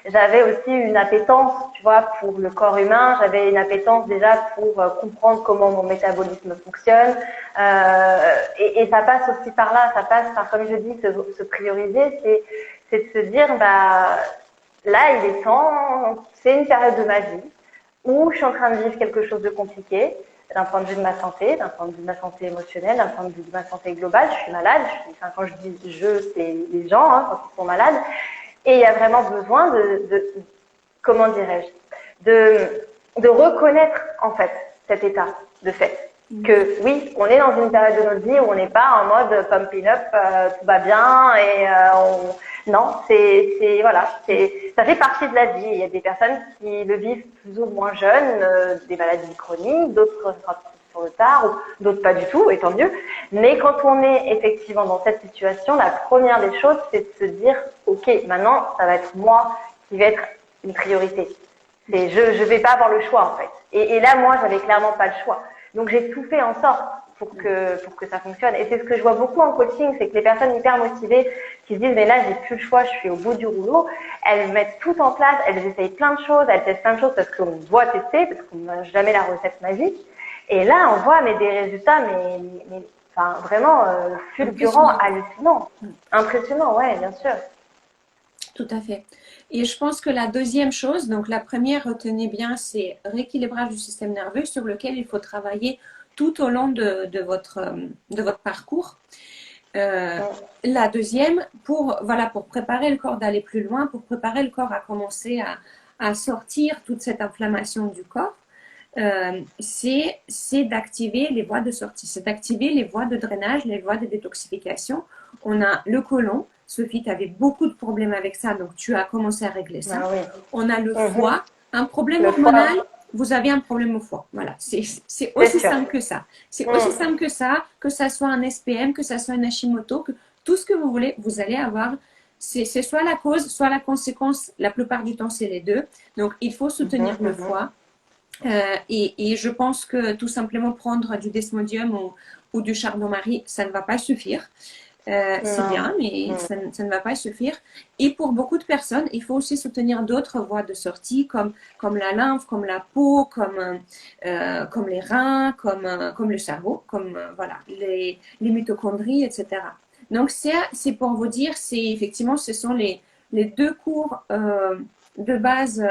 j'avais aussi une appétence, tu vois, pour le corps humain. J'avais une appétence déjà pour comprendre comment mon métabolisme fonctionne. Et ça passe aussi par là. Ça passe par, comme je dis, se prioriser. C'est de se dire, là, il est temps. C'est une période de ma vie où je suis en train de vivre quelque chose de compliqué. D'un point de vue de ma santé, d'un point de vue de ma santé émotionnelle, d'un point de vue de ma santé globale. Je suis malade. Quand je dis c'est les gens, hein, quand ils sont malades. Et il y a vraiment besoin comment dirais-je, de reconnaître, en fait, cet état de fait. Que oui, on est dans une période de notre vie où on n'est pas en mode pumping up, tout va bien et non, ça fait partie de la vie. Il y a des personnes qui le vivent plus ou moins jeunes, des maladies chroniques, d'autres sur le tard, ou d'autres pas du tout, et tant mieux. Mais quand on est effectivement dans cette situation, la première des choses, c'est de se dire, ok, maintenant, ça va être moi qui vais être une priorité. Je vais pas avoir le choix en fait. Et là, moi, j'avais clairement pas le choix. Donc j'ai tout fait en sorte pour que ça fonctionne. Et c'est ce que je vois beaucoup en coaching, c'est que les personnes hyper motivées qui se disent mais là j'ai plus le choix, je suis au bout du rouleau, elles mettent tout en place, elles essayent plein de choses, elles testent plein de choses parce qu'on doit tester, parce qu'on n'a jamais la recette magique. Et là on voit des résultats vraiment fulgurants, hallucinants, impressionnants, ouais, bien sûr. Tout à fait. Et je pense que la deuxième chose, donc la première, retenez bien, c'est rééquilibrage du système nerveux sur lequel il faut travailler tout au long de votre parcours. La deuxième, pour préparer le corps d'aller plus loin, pour préparer le corps à commencer à sortir toute cette inflammation du corps, c'est d'activer les voies de sortie, c'est d'activer les voies de drainage, les voies de détoxification. On a le côlon. Sophie, tu avais beaucoup de problèmes avec ça, donc tu as commencé à régler ça. Ah oui. On a le foie, un problème hormonal vous avez un problème au foie. Voilà, c'est C'est aussi sûr. simple que ça. C'est aussi Mm. simple que ça soit un SPM, que ça soit un Hashimoto, que tout ce que vous voulez, vous allez avoir. C'est soit la cause, soit la conséquence. La plupart du temps, c'est les deux. Donc, il faut soutenir le Mhm. foie. Et je pense que tout simplement prendre du desmodium ou du chardon-marie, ça ne va pas suffire. C'est Non. bien, mais Mm. ça ne va pas suffire. Et pour beaucoup de personnes, il faut aussi soutenir d'autres voies de sortie, comme la lymphe, comme la peau, comme les reins, comme le cerveau, comme voilà, les mitochondries, etc. Donc, c'est pour vous dire, effectivement, ce sont les deux cours de base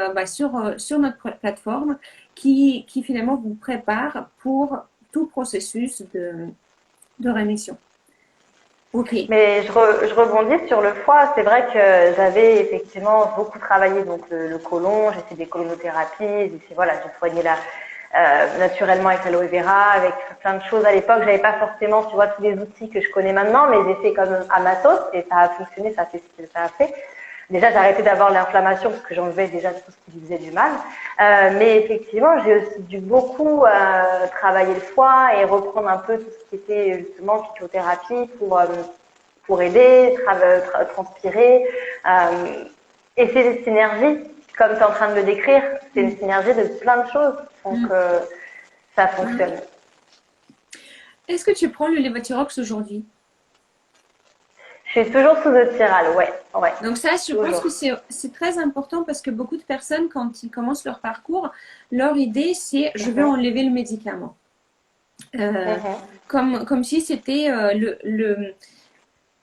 sur notre plateforme qui finalement vous préparent pour tout processus de rémission. Ok. Mais je rebondis sur le foie. C'est vrai que j'avais effectivement beaucoup travaillé donc le côlon. J'ai fait des colonothérapies. Voilà, j'ai soigné naturellement avec l'aloe vera, avec plein de choses à l'époque. J'avais pas forcément, tu vois, tous les outils que je connais maintenant, mais j'ai fait comme à ma sauce et ça a fonctionné. Ça a fait ce que ça a fait. Déjà, j'ai arrêté d'avoir l'inflammation parce que j'enlevais déjà tout ce qui lui faisait du mal. Mais effectivement, j'ai aussi dû beaucoup travailler le foie et reprendre un peu tout ce qui était justement phytothérapie pour aider, transpirer. Et c'est une synergie, comme tu es en train de le décrire, c'est une synergie de plein de choses. Donc, Mm. ça Mm. fonctionne. Est-ce que tu prends le Levothyrox aujourd'hui? Je suis toujours sous Euthyral, ouais, ouais, Donc ça, je pense toujours. que c'est très important parce que beaucoup de personnes, quand ils commencent leur parcours, leur idée, c'est je vais Mhm, enlever le médicament. Euh, mhm. comme si c'était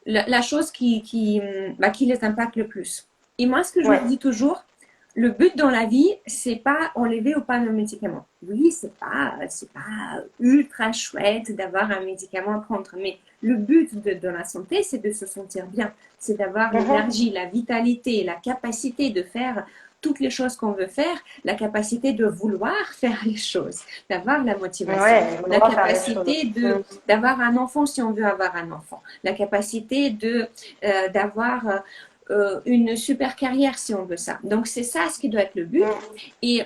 la chose qui les impacte le plus. Et moi, ce que je leur Ouais. dis toujours, le but dans la vie, c'est pas enlever ou pas le médicament. Oui, c'est pas ultra chouette d'avoir un médicament à prendre, mais le but de la santé, c'est de se sentir bien, c'est d'avoir Mhm. l'énergie, la vitalité, la capacité de faire toutes les choses qu'on veut faire, la capacité de vouloir faire les choses, d'avoir la motivation, Ouais, la vouloir faire les choses. capacité Mm. d'avoir un enfant si on veut avoir un enfant, la capacité d'avoir une super carrière si on veut ça. Donc c'est ça ce qui doit être le but. Mm. Et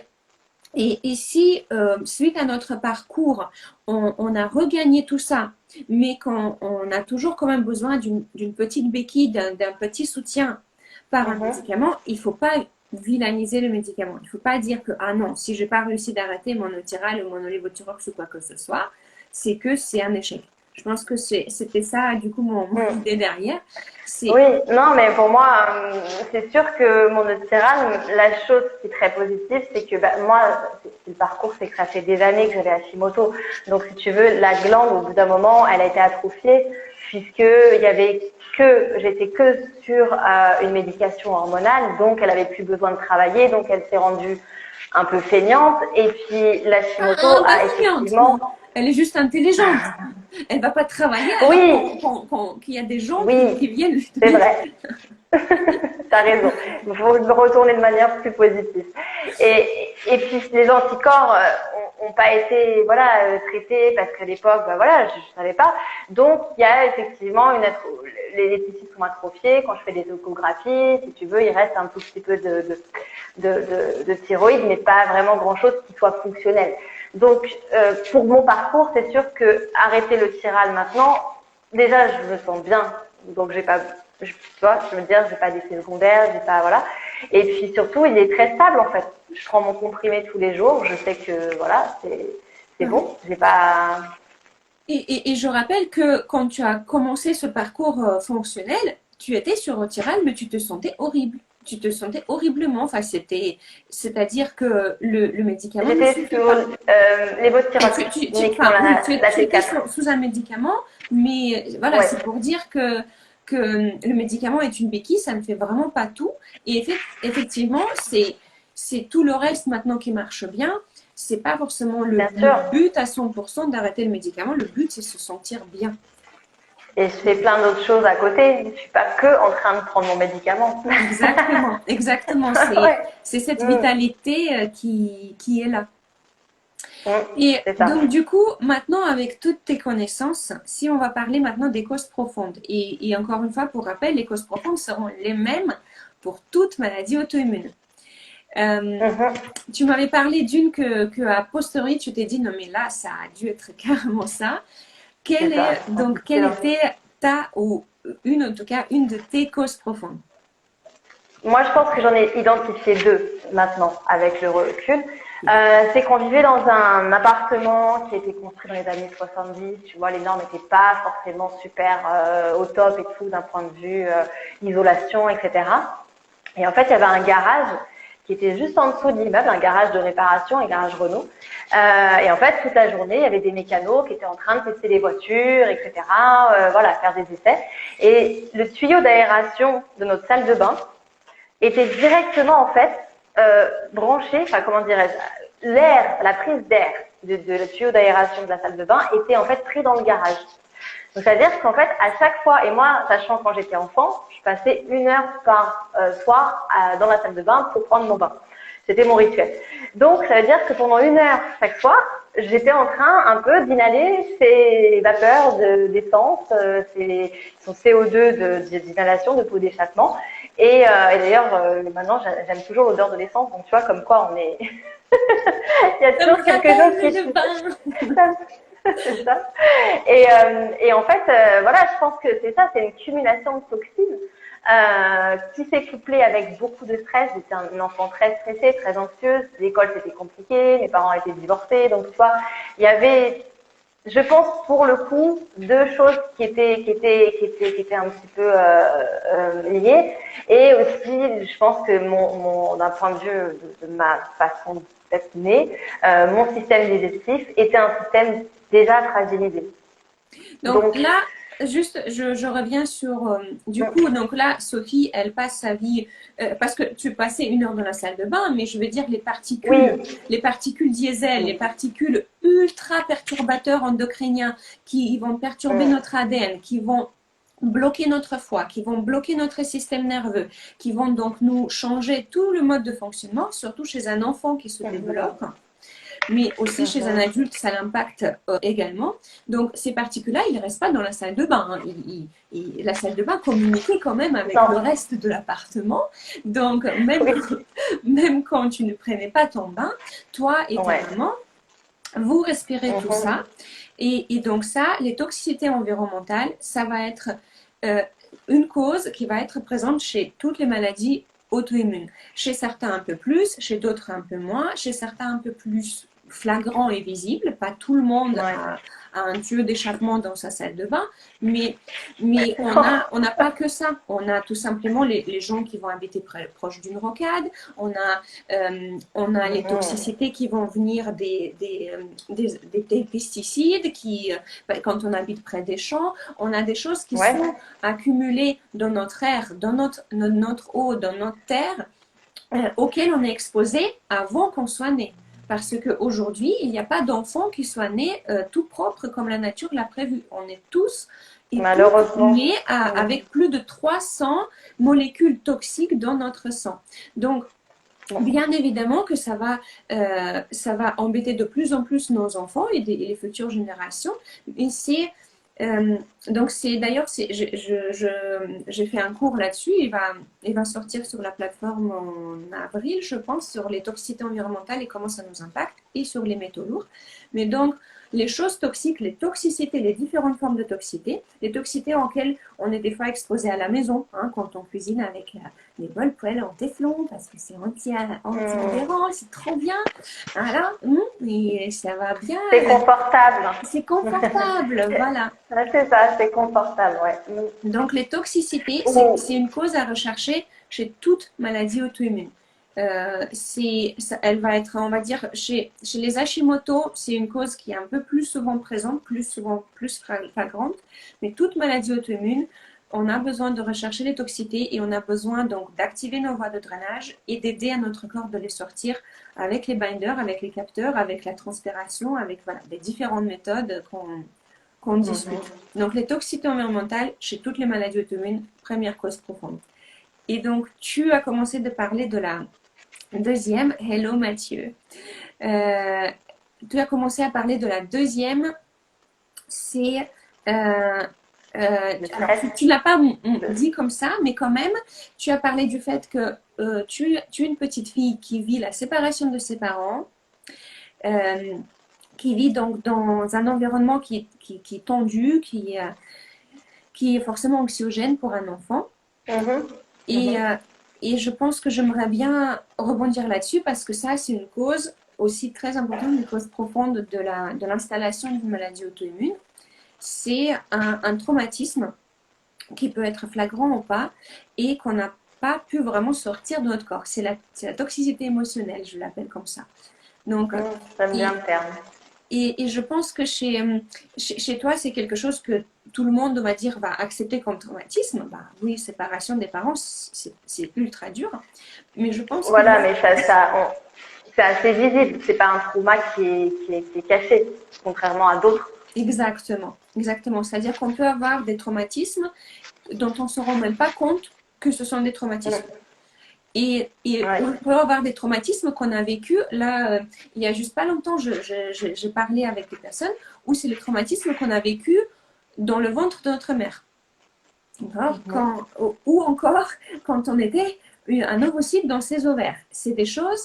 et si, suite à notre parcours, on a regagné tout ça, mais qu'on a toujours quand même besoin d'une petite béquille, d'un petit soutien par un Mhm. médicament, il ne faut pas vilainiser le médicament. Il ne faut pas dire que, ah non, si je n'ai pas réussi d'arrêter mon Euthyral ou mon Levothyrox ou quoi que ce soit, c'est que c'est un échec. Je pense que c'était ça, du coup, mon Mm. idée derrière. C'est, Oui, non, mais pour moi, c'est sûr que mon Euthyral, la chose qui est très positive, c'est que moi, le parcours, c'est que ça fait des années que j'avais Hashimoto. Donc, si tu veux, la glande, au bout d'un moment, elle a été atrophiée, puisque il y avait j'étais que sur une médication hormonale, donc elle avait plus besoin de travailler, donc elle s'est rendue un peu feignante. Et puis, l'Hashimoto pas a feignante, effectivement, elle est juste intelligente. Elle ne va pas travailler alors oui, qu'il y a des gens qui oui, viennent lui c'est donner. vrai. T'as raison. Il faut le retourner de manière plus positive. Et puis les anticorps ont pas été traités parce qu'à l'époque je savais pas. Donc il y a effectivement les tissus sont atrophiés. Quand je fais des échographies, si tu veux, il reste un tout petit peu de thyroïde, mais pas vraiment grand chose qui soit fonctionnel. Donc pour mon parcours, c'est sûr que arrêter le Thyral maintenant, déjà je me sens bien, donc j'ai pas tu vois, je veux dire, j'ai pas d'effet secondaire, j'ai pas, voilà. Et puis surtout, il est très stable en fait. Je prends mon comprimé tous les jours, je sais que voilà, c'est bon, j'ai pas. Et je rappelle que quand tu as commencé ce parcours fonctionnel, tu étais sur Euthyral, mais tu te sentais horrible. Tu te sentais horriblement. Enfin, c'est-à-dire que le médicament ne J'étais suffit sous pas. Levothyrox, Enfin, uniquement oui, la tu étais T4. sous un médicament, mais voilà, Ouais, c'est pour dire que le médicament est une béquille, ça ne fait vraiment pas tout. Et effectivement, c'est tout le reste maintenant qui marche bien. C'est pas forcément bien le sûr. but à 100% d'arrêter le médicament. Le but, c'est se sentir bien. Et je fais plein d'autres choses à côté. Je suis pas que en train de prendre mon médicament. Exactement, exactement. Ouais. C'est cette Mm, vitalité qui est là. mm, Et c'est ça. donc, du coup, maintenant, avec toutes tes connaissances, si on va parler maintenant des causes profondes, et encore une fois, pour rappel, les causes profondes seront les mêmes pour toute maladie auto-immune. Euh, Mhm. Tu m'avais parlé d'une que a posteriori, tu t'es dit, non mais là, ça a dû être carrément ça. C'est ça, Quelle c'est sûr. était ou une, en tout cas, une de tes causes profondes? Moi, je pense que j'en ai identifié deux maintenant, avec le recul. C'est qu'on vivait dans un appartement qui a été construit dans les années 70. Tu vois, les normes n'étaient pas forcément super au top et tout d'un point de vue isolation, etc. Et en fait, il y avait un garage qui était juste en dessous de l'immeuble, un garage de réparation, un garage Renault. Et en fait, toute la journée, il y avait des mécanos qui étaient en train de tester les voitures, etc. Voilà, faire des essais. Et le tuyau d'aération de notre salle de bain était directement en fait branché, enfin comment dirais-je, l'air, la prise d'air de le tuyau d'aération de la salle de bain était en fait pris dans le garage. Donc c'est-à-dire qu'en fait à chaque fois, et moi sachant quand j'étais enfant, je passais 1 heure par soir dans la salle de bain pour prendre mon bain. C'était mon rituel. Donc ça veut dire que pendant 1 heure chaque soir, j'étais en train un peu d'inhaler ces vapeurs d'essence, son CO2 d'inhalation, de peau d'échappement. Et d'ailleurs, maintenant, j'aime toujours l'odeur de l'essence. Donc tu vois, comme quoi on est, il y a Comme toujours ça, quelque t'as chose vu le bain. c'est ça. Et en fait, voilà, je pense que c'est ça, c'est une cumulation de toxines qui s'est couplée avec beaucoup de stress. J'étais un enfant très stressé, très anxieuse. L'école, c'était compliqué. Mes parents étaient divorcés. Donc, tu vois, il y avait, je pense, pour le coup, deux choses qui étaient un petit peu liées. Et aussi, je pense que d'un point de vue de ma façon d'être née, mon système digestif était un système déjà fragilisé. Donc Donc, là, juste, je reviens sur, du coup, donc là, Sophie, elle passe sa vie, parce que tu passais 1 heure dans la salle de bain, mais je veux dire oui, les particules diesel, les particules ultra perturbateurs endocriniens qui vont perturber notre ADN, qui vont bloquer notre foie, qui vont bloquer notre système nerveux, qui vont donc nous changer tout le mode de fonctionnement, surtout chez un enfant qui se développe, mais aussi chez un adulte, ça l'impacte également. Donc, ces particules-là, ils ne restent pas dans la salle de bain. Hein. La salle de bain communiquait quand même avec le non, reste de l'appartement. Donc, oui, même quand tu ne prenais pas ton bain, toi et ta ouais. maman, vous respirez tout ça. Et donc ça, les toxicités environnementales, ça va être euh, une cause qui va être présente chez toutes les maladies auto-immunes. Chez certains un peu plus, chez d'autres un peu moins, chez certains un peu plus flagrant et visible. Pas tout le monde Ouais. a un tuyau d'échappement dans sa salle de bain, mais, on n'a pas que ça. On a tout simplement les gens qui vont habiter proche d'une rocade, on a les toxicités qui vont venir des pesticides quand on habite près des champs, on a des choses qui Ouais, sont accumulées dans notre air, dans notre eau, dans notre terre, auxquelles on est exposé avant qu'on soit né. Parce qu'aujourd'hui, il n'y a pas d'enfant qui soit né tout propre comme la nature l'a prévu. On est tous et toutes malheureusement. nés avec plus de 300 molécules toxiques dans notre sang. Donc, bien évidemment que ça va embêter de plus en plus nos enfants et les futures générations. Et euh, donc c'est d'ailleurs, j'ai fait un cours là-dessus. Il va sortir sur la plateforme en avril, je pense, sur les toxicités environnementales et comment ça nous impacte, et sur les métaux lourds. Mais donc, les choses toxiques, les toxicités, les différentes formes de toxicité, les toxicités auxquelles on est des fois exposé à la maison, hein, quand on cuisine avec les bols poêles en téflon parce que c'est anti-adhérent, c'est trop bien. Voilà, et ça va bien. C'est confortable. C'est confortable, voilà. C'est ça, c'est confortable, ouais. Donc les toxicités, c'est Ou, une cause à rechercher chez toute maladie auto-immune. Elle va être, on va dire, chez les Hashimoto, c'est une cause qui est un peu plus souvent présente, plus souvent plus flagrante, mais toute maladie auto-immune, on a besoin de rechercher les toxicités et on a besoin donc d'activer nos voies de drainage et d'aider à notre corps de les sortir avec les binders, avec les capteurs, avec la transpiration, avec voilà, les différentes méthodes qu'on discute. Donc les toxicités environnementales chez toutes les maladies auto-immunes, première cause profonde. Et donc tu as commencé de parler de la deuxième. Hello Mathieu. Tu as commencé à parler de la deuxième, c'est Le Alors, stress. tu ne l'as pas le- dit comme ça, mais quand même, tu as parlé du fait que tu es une petite fille qui vit la séparation de ses parents, euh, qui vit donc dans un environnement qui est tendu, qui est forcément anxiogène pour un enfant. Mhm, Et, mhm, et je pense que j'aimerais bien rebondir là-dessus parce que ça, c'est une cause aussi très importante, une cause profonde de l'installation d'une maladie auto-immune. C'est un traumatisme qui peut être flagrant ou pas et qu'on n'a pas pu vraiment sortir de notre corps. C'est la toxicité émotionnelle, je l'appelle comme ça. Donc, J'aime bien et, le terme. et je pense que chez toi, c'est quelque chose que tout le monde, on va dire, va accepter comme traumatisme. Bah, oui, séparation des parents, c'est ultra dur. Mais je pense qu'il y Voilà, a mais c'est assez visible. C'est pas un trauma qui est caché, contrairement à d'autres. exactement, exactement. C'est-à-dire qu'on peut avoir des traumatismes dont on ne se rend même pas compte que ce sont des traumatismes. Mm, Et ouais. on peut avoir des traumatismes qu'on a vécu. Là, il y a juste pas longtemps, j'ai parlé avec des personnes où c'est le traumatisme qu'on a vécu dans le ventre de notre mère. Mhm, Ou encore quand on était un ovocyte dans ses ovaires. C'est des choses,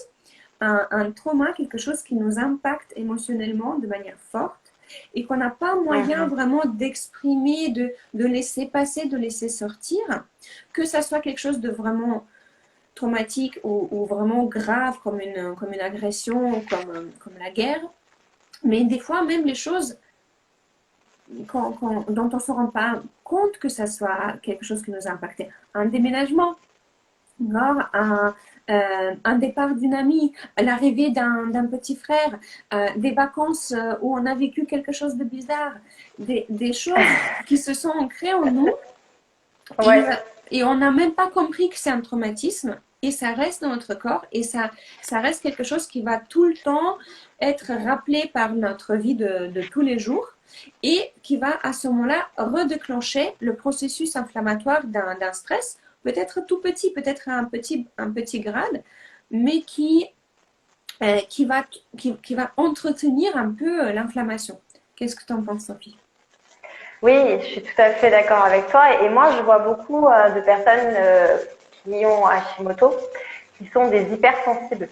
un trauma, quelque chose qui nous impacte émotionnellement de manière forte et qu'on n'a pas moyen mhm, vraiment d'exprimer, de laisser passer, de laisser sortir, que ça soit quelque chose de vraiment traumatique ou vraiment grave comme une agression, comme la guerre. Mais des fois, même les choses dont on ne se rend pas compte que ça soit quelque chose qui nous a impacté. Un déménagement, un départ d'une amie, l'arrivée d'un petit frère, des vacances où on a vécu quelque chose de bizarre, des choses qui se sont ancrées en nous et, ouais. et on n'a même pas compris que c'est un traumatisme et ça reste dans notre corps et ça reste quelque chose qui va tout le temps être rappelé par notre vie de tous les jours et qui va à ce moment-là redéclencher le processus inflammatoire d'un stress, peut-être tout petit, peut-être un petit grade, mais qui qui va entretenir un peu l'inflammation. Qu'est-ce que tu en penses, Sophie? Oui, je suis tout à fait d'accord avec toi. Et moi, je vois beaucoup de personnes qui ont Hashimoto, qui sont des hypersensibles.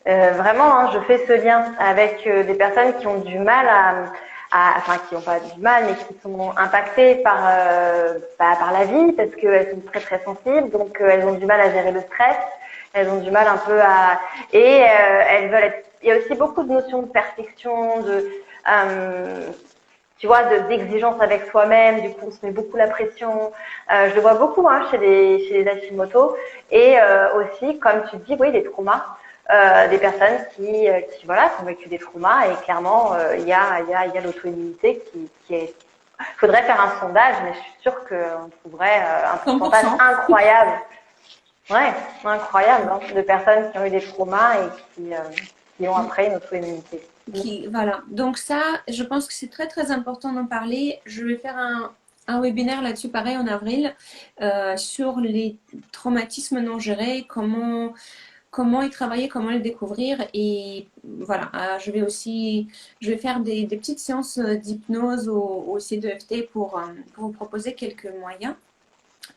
Vraiment, hein, je fais ce lien avec des personnes qui ont du mal enfin, qui n'ont pas du mal, mais qui sont impactées par la vie parce qu'elles sont très très sensibles, donc elles ont du mal à gérer le stress, elles ont du mal un peu et elles veulent être. Il y a aussi beaucoup de notions de perfection, tu vois, d'exigence avec soi-même. Du coup, on se met beaucoup la pression. Je le vois beaucoup hein, chez les Hashimoto et aussi, comme tu dis, oui, les traumas. Des personnes qui voilà, qui ont vécu des traumas et clairement, il y a l'auto-immunité qui est. Il faudrait faire un sondage, mais je suis sûre qu'on trouverait un pourcentage 100%. incroyable, ouais, incroyable, hein, de personnes qui ont eu des traumas et qui ont après une auto-immunité. Voilà. Donc ça, je pense que c'est très très important d'en parler. Je vais faire un webinaire là-dessus, pareil, en avril, sur les traumatismes non gérés, comment y travailler, comment les découvrir. Et voilà, je vais faire des petites séances d'hypnose au CDEFT pour vous proposer quelques moyens.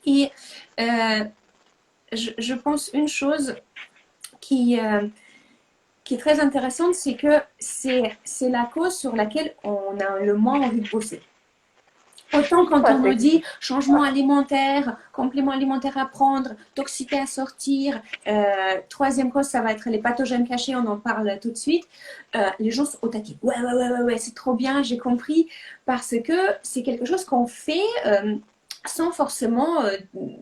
Et euh, je pense une chose qui, euh, qui est très intéressante, c'est que c'est la cause sur laquelle on a le moins envie de bosser. Autant quand on Ouais, nous dit changement alimentaire, complément alimentaire à prendre, toxicité à sortir, troisième cause, ça va être les pathogènes cachés, on en parle tout de suite. Les gens sont au taquet. Ouais, ouais, ouais, ouais, ouais, c'est trop bien, j'ai compris. Parce que c'est quelque chose qu'on fait sans forcément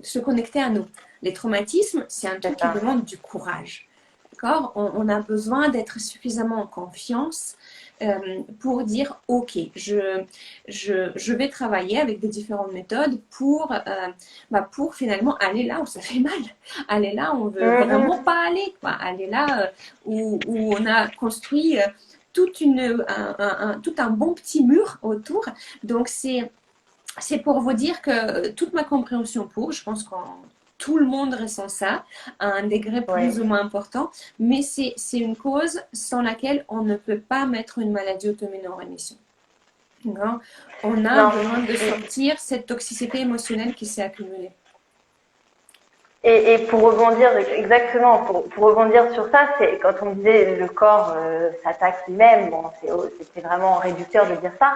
se connecter à nous. Les traumatismes, c'est un truc c'est qui ça. demande du courage. D'accord? On a besoin d'être suffisamment en confiance pour dire, OK, je vais travailler avec des différentes méthodes pour finalement aller là où ça fait mal, aller là où on veut vraiment Mhm. pas aller, quoi. Aller là où on a construit tout un bon petit mur autour. Donc, c'est pour vous dire que toute ma compréhension je pense que tout le monde ressent ça à un degré Oui. plus ou moins important, mais c'est une cause sans laquelle on ne peut pas mettre une maladie auto-immune en rémission. Non, on a Non. besoin de sortir cette toxicité émotionnelle qui s'est accumulée. Et pour rebondir, exactement, pour rebondir sur ça, c'est quand on disait le corps s'attaque lui-même, bon, c'était vraiment réducteur de dire ça,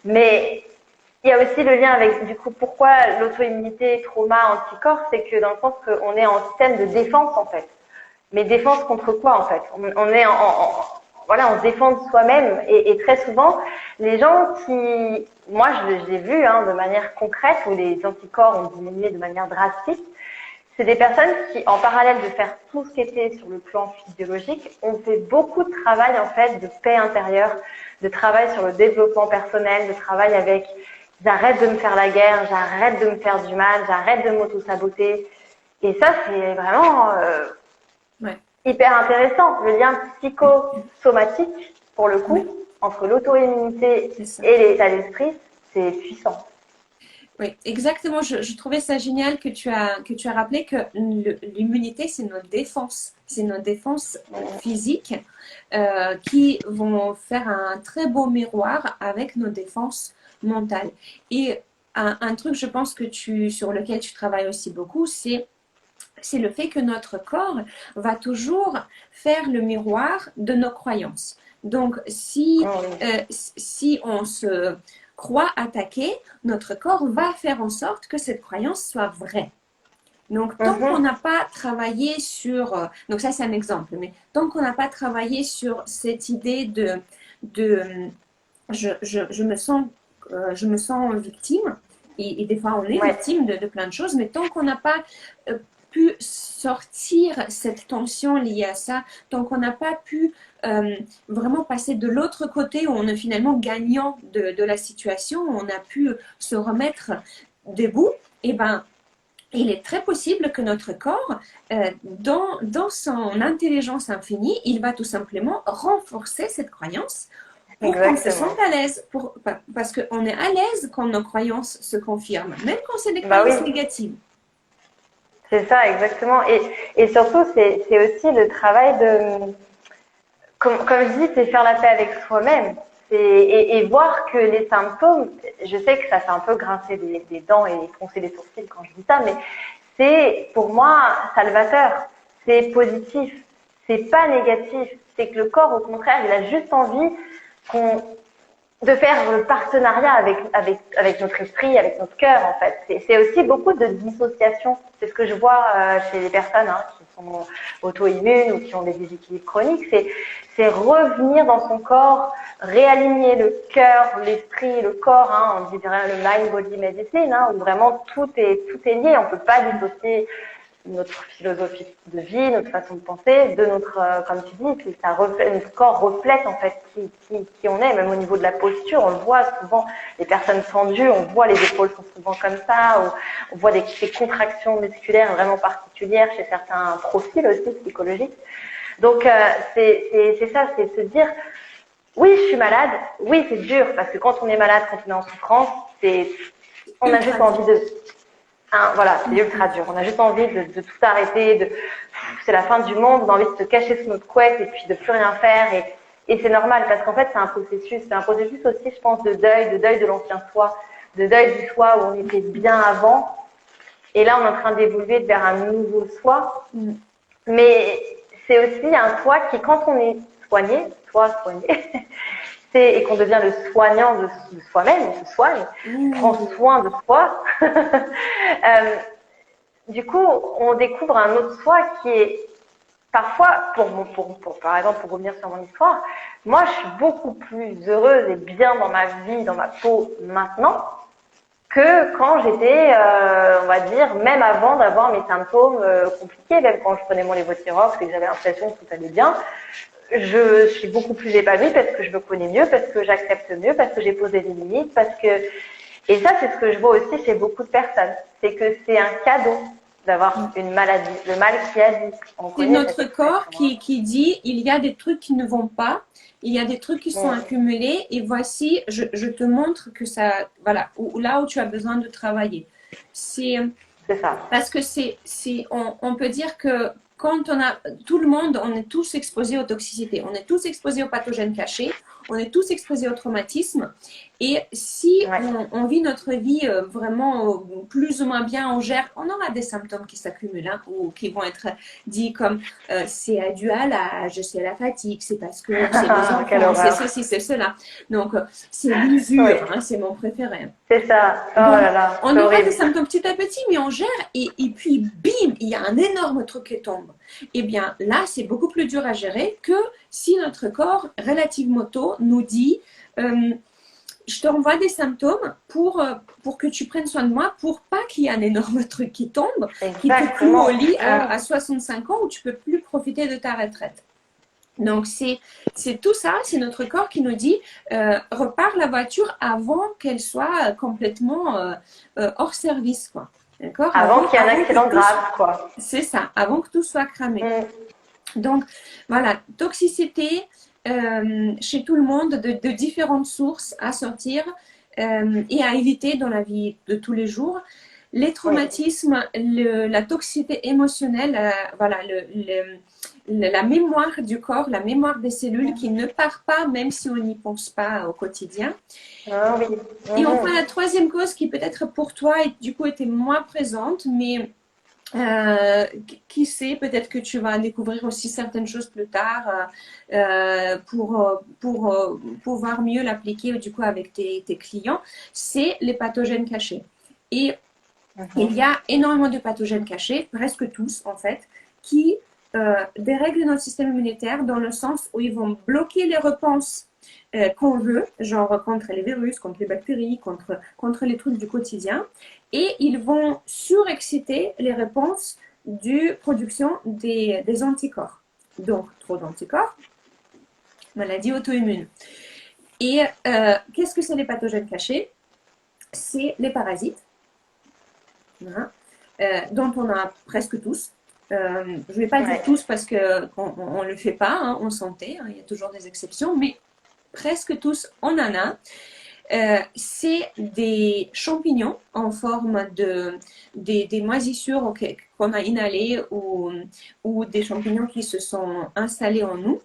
mais il y a aussi le lien avec, du coup, pourquoi l'auto-immunité, trauma, anticorps, c'est que dans le sens qu'on est en système de défense, en fait. Mais défense contre quoi, en fait? On est voilà, on se défend de soi-même. Et très souvent, les gens qui, moi, je l'ai vu hein, de manière concrète, où les anticorps ont diminué de manière drastique, c'est des personnes qui, en parallèle de faire tout ce qui était sur le plan physiologique, ont fait beaucoup de travail, en fait, de paix intérieure, de travail sur le développement personnel, de travail avec j'arrête de me faire la guerre, j'arrête de me faire du mal, j'arrête de m'auto-saboter. Et ça, c'est vraiment Ouais, hyper intéressant. Le lien psychosomatique, pour le ouais, coup, entre l'auto-immunité c'est ça. et l'état d'esprit, c'est puissant. Oui, exactement. Je trouvais ça génial que tu as rappelé que l'immunité, c'est notre défense. C'est notre défense physique qui vont faire un très beau miroir avec nos défenses mentales. Et un truc, je pense, sur lequel tu travailles aussi beaucoup, c'est le fait que notre corps va toujours faire le miroir de nos croyances. Donc, Oh, oui. si on se croit attaqué, notre corps va faire en sorte que cette croyance soit vraie. Donc, tant qu'on Mhm. n'a pas travaillé sur, donc ça c'est un exemple, mais tant qu'on n'a pas travaillé sur cette idée de je me sens victime, et des fois on est Ouais, victime de plein de choses, mais tant qu'on n'a pas euh, pu sortir cette tension liée à ça, tant qu'on n'a pas pu euh, vraiment passer de l'autre côté où on est finalement gagnant de la situation, où on a pu se remettre debout, et ben il est très possible que notre corps, dans son intelligence infinie, il va tout simplement renforcer cette croyance pour qu'on se sente exactement. à l'aise, parce qu'on est à l'aise quand nos croyances se confirment, même quand c'est des Bah oui, croyances négatives. c'est ça, exactement. Et surtout, c'est aussi le travail de, comme je dis, c'est faire la paix avec soi-même. Et voir que les symptômes, je sais que ça fait un peu grincer des dents et froncer les sourcils quand je dis ça, mais c'est pour moi salvateur. C'est positif. C'est pas négatif. C'est que le corps, au contraire, il a juste envie qu'on de faire le partenariat avec notre esprit, avec notre cœur, en fait. C'est aussi beaucoup de dissociation. C'est ce que je vois chez les personnes hein, qui sont auto-immunes ou qui ont des déséquilibres chroniques. C'est revenir dans son corps, réaligner le cœur, l'esprit, le corps. Hein, on dirait le mind body medicine, hein, où vraiment tout est lié. On peut pas dissocier notre philosophie de vie, notre façon de penser, de notre, comme tu dis, ça reflète, notre corps reflète en fait qui on est, même au niveau de la posture, on le voit souvent, les personnes tendues, on voit les épaules sont souvent comme ça, on voit des contractions musculaires vraiment particulières chez certains profils aussi psychologiques. Donc c'est ça, c'est se dire, oui, je suis malade, oui, c'est dur, parce que quand on est malade, quand on est en souffrance, on a juste Ultra envie dur. de hein, voilà, c'est ultra dur. On a juste envie de tout arrêter, c'est la fin du monde, on a envie de se cacher sous notre couette et puis de plus rien faire. Et c'est normal parce qu'en fait, c'est un processus aussi, je pense, de deuil de l'ancien soi, de deuil du soi où on était bien avant. Et là, on est en train d'évoluer vers un nouveau soi. Mm. Mais c'est aussi un soi qui, quand on est soigné, soigné, et qu'on devient le soignant de soi-même, on se soigne, on prend Ouh. soin de soi, du coup, on découvre un autre soi qui est parfois, par exemple, pour revenir sur mon histoire, moi, je suis beaucoup plus heureuse et bien dans ma vie, dans ma peau maintenant, que quand j'étais, on va dire, même avant d'avoir mes symptômes compliqués, même quand je prenais mon lévothyrox et que j'avais l'impression que tout allait bien, je suis beaucoup plus épanouie parce que je me connais mieux, parce que j'accepte mieux, parce que j'ai posé des limites, parce que et ça, c'est ce que je vois aussi chez beaucoup de personnes. C'est que c'est un cadeau d'avoir une maladie. Le mal qui agit. On C'est connaît cette notre corps expression. Hein. qui dit il y a des trucs qui ne vont pas, il y a des trucs qui sont Mm. accumulés, et voici, je te montre que ça, voilà, là où tu as besoin de travailler. C'est C'est ça. parce que on peut dire que quand on a, tout le monde, on est tous exposés aux toxicités, on est tous exposés aux pathogènes cachés, on est tous exposés au traumatisme. Et si Ouais. on vit notre vie vraiment plus ou moins bien, on gère, on aura des symptômes qui s'accumulent hein, ou qui vont être dits comme c'est dû à l'âge, c'est la fatigue, c'est parce que c'est les Quelle enfants, c'est horreur. ceci, c'est cela. Donc, c'est l'usure, Oui, hein, c'est mon préféré. c'est ça. Oh Donc, là là, on c'est aura des horrible. symptômes petit à petit, mais on gère et puis bim, il y a un énorme truc qui tombe. Eh bien, là, c'est beaucoup plus dur à gérer que si notre corps, relativement tôt, nous dit je te renvoie des symptômes pour que tu prennes soin de moi, pour pas qu'il y ait un énorme truc qui tombe, qui te cloue au Exactement. lit Mm. à 65 ans où tu peux plus profiter de ta retraite. Donc, c'est tout ça, c'est notre corps qui nous dit repars la voiture avant qu'elle soit complètement hors service, quoi. D'accord? Avant qu'il y ait un Avant que accident tout, grave, quoi. c'est ça, avant que tout soit cramé. Mm. Donc, voilà, toxicité chez tout le monde de différentes sources à sortir et à éviter dans la vie de tous les jours. Les Oui. traumatismes, la toxicité émotionnelle, voilà, la mémoire du corps, la mémoire des cellules qui ne part pas même si on n'y pense pas au quotidien. Ah oui. Et enfin, Mhm. la troisième cause qui peut-être pour toi, et du coup, était moins présente, mais qui sait, peut-être que tu vas découvrir aussi certaines choses plus tard pour pouvoir mieux l'appliquer du coup avec tes clients, c'est les pathogènes cachés. Et il y Mhm. a énormément de pathogènes cachés, presque tous en fait, qui dérèglent notre système immunitaire dans le sens où ils vont bloquer les réponses qu'on veut, genre contre les virus, contre les bactéries, contre les trucs du quotidien, et ils vont surexciter les réponses de production des anticorps. Donc, trop d'anticorps, maladie auto-immune. Et qu'est-ce que c'est les pathogènes cachés? C'est les parasites, hein, dont on a presque tous. Je ne vais pas dire Ouais. tous parce qu'on ne le fait pas hein, en santé, hein, il y a toujours des exceptions, mais presque tous on en a. C'est des champignons en forme des moisissures qu'on a inhalées ou des champignons qui se sont installés en nous.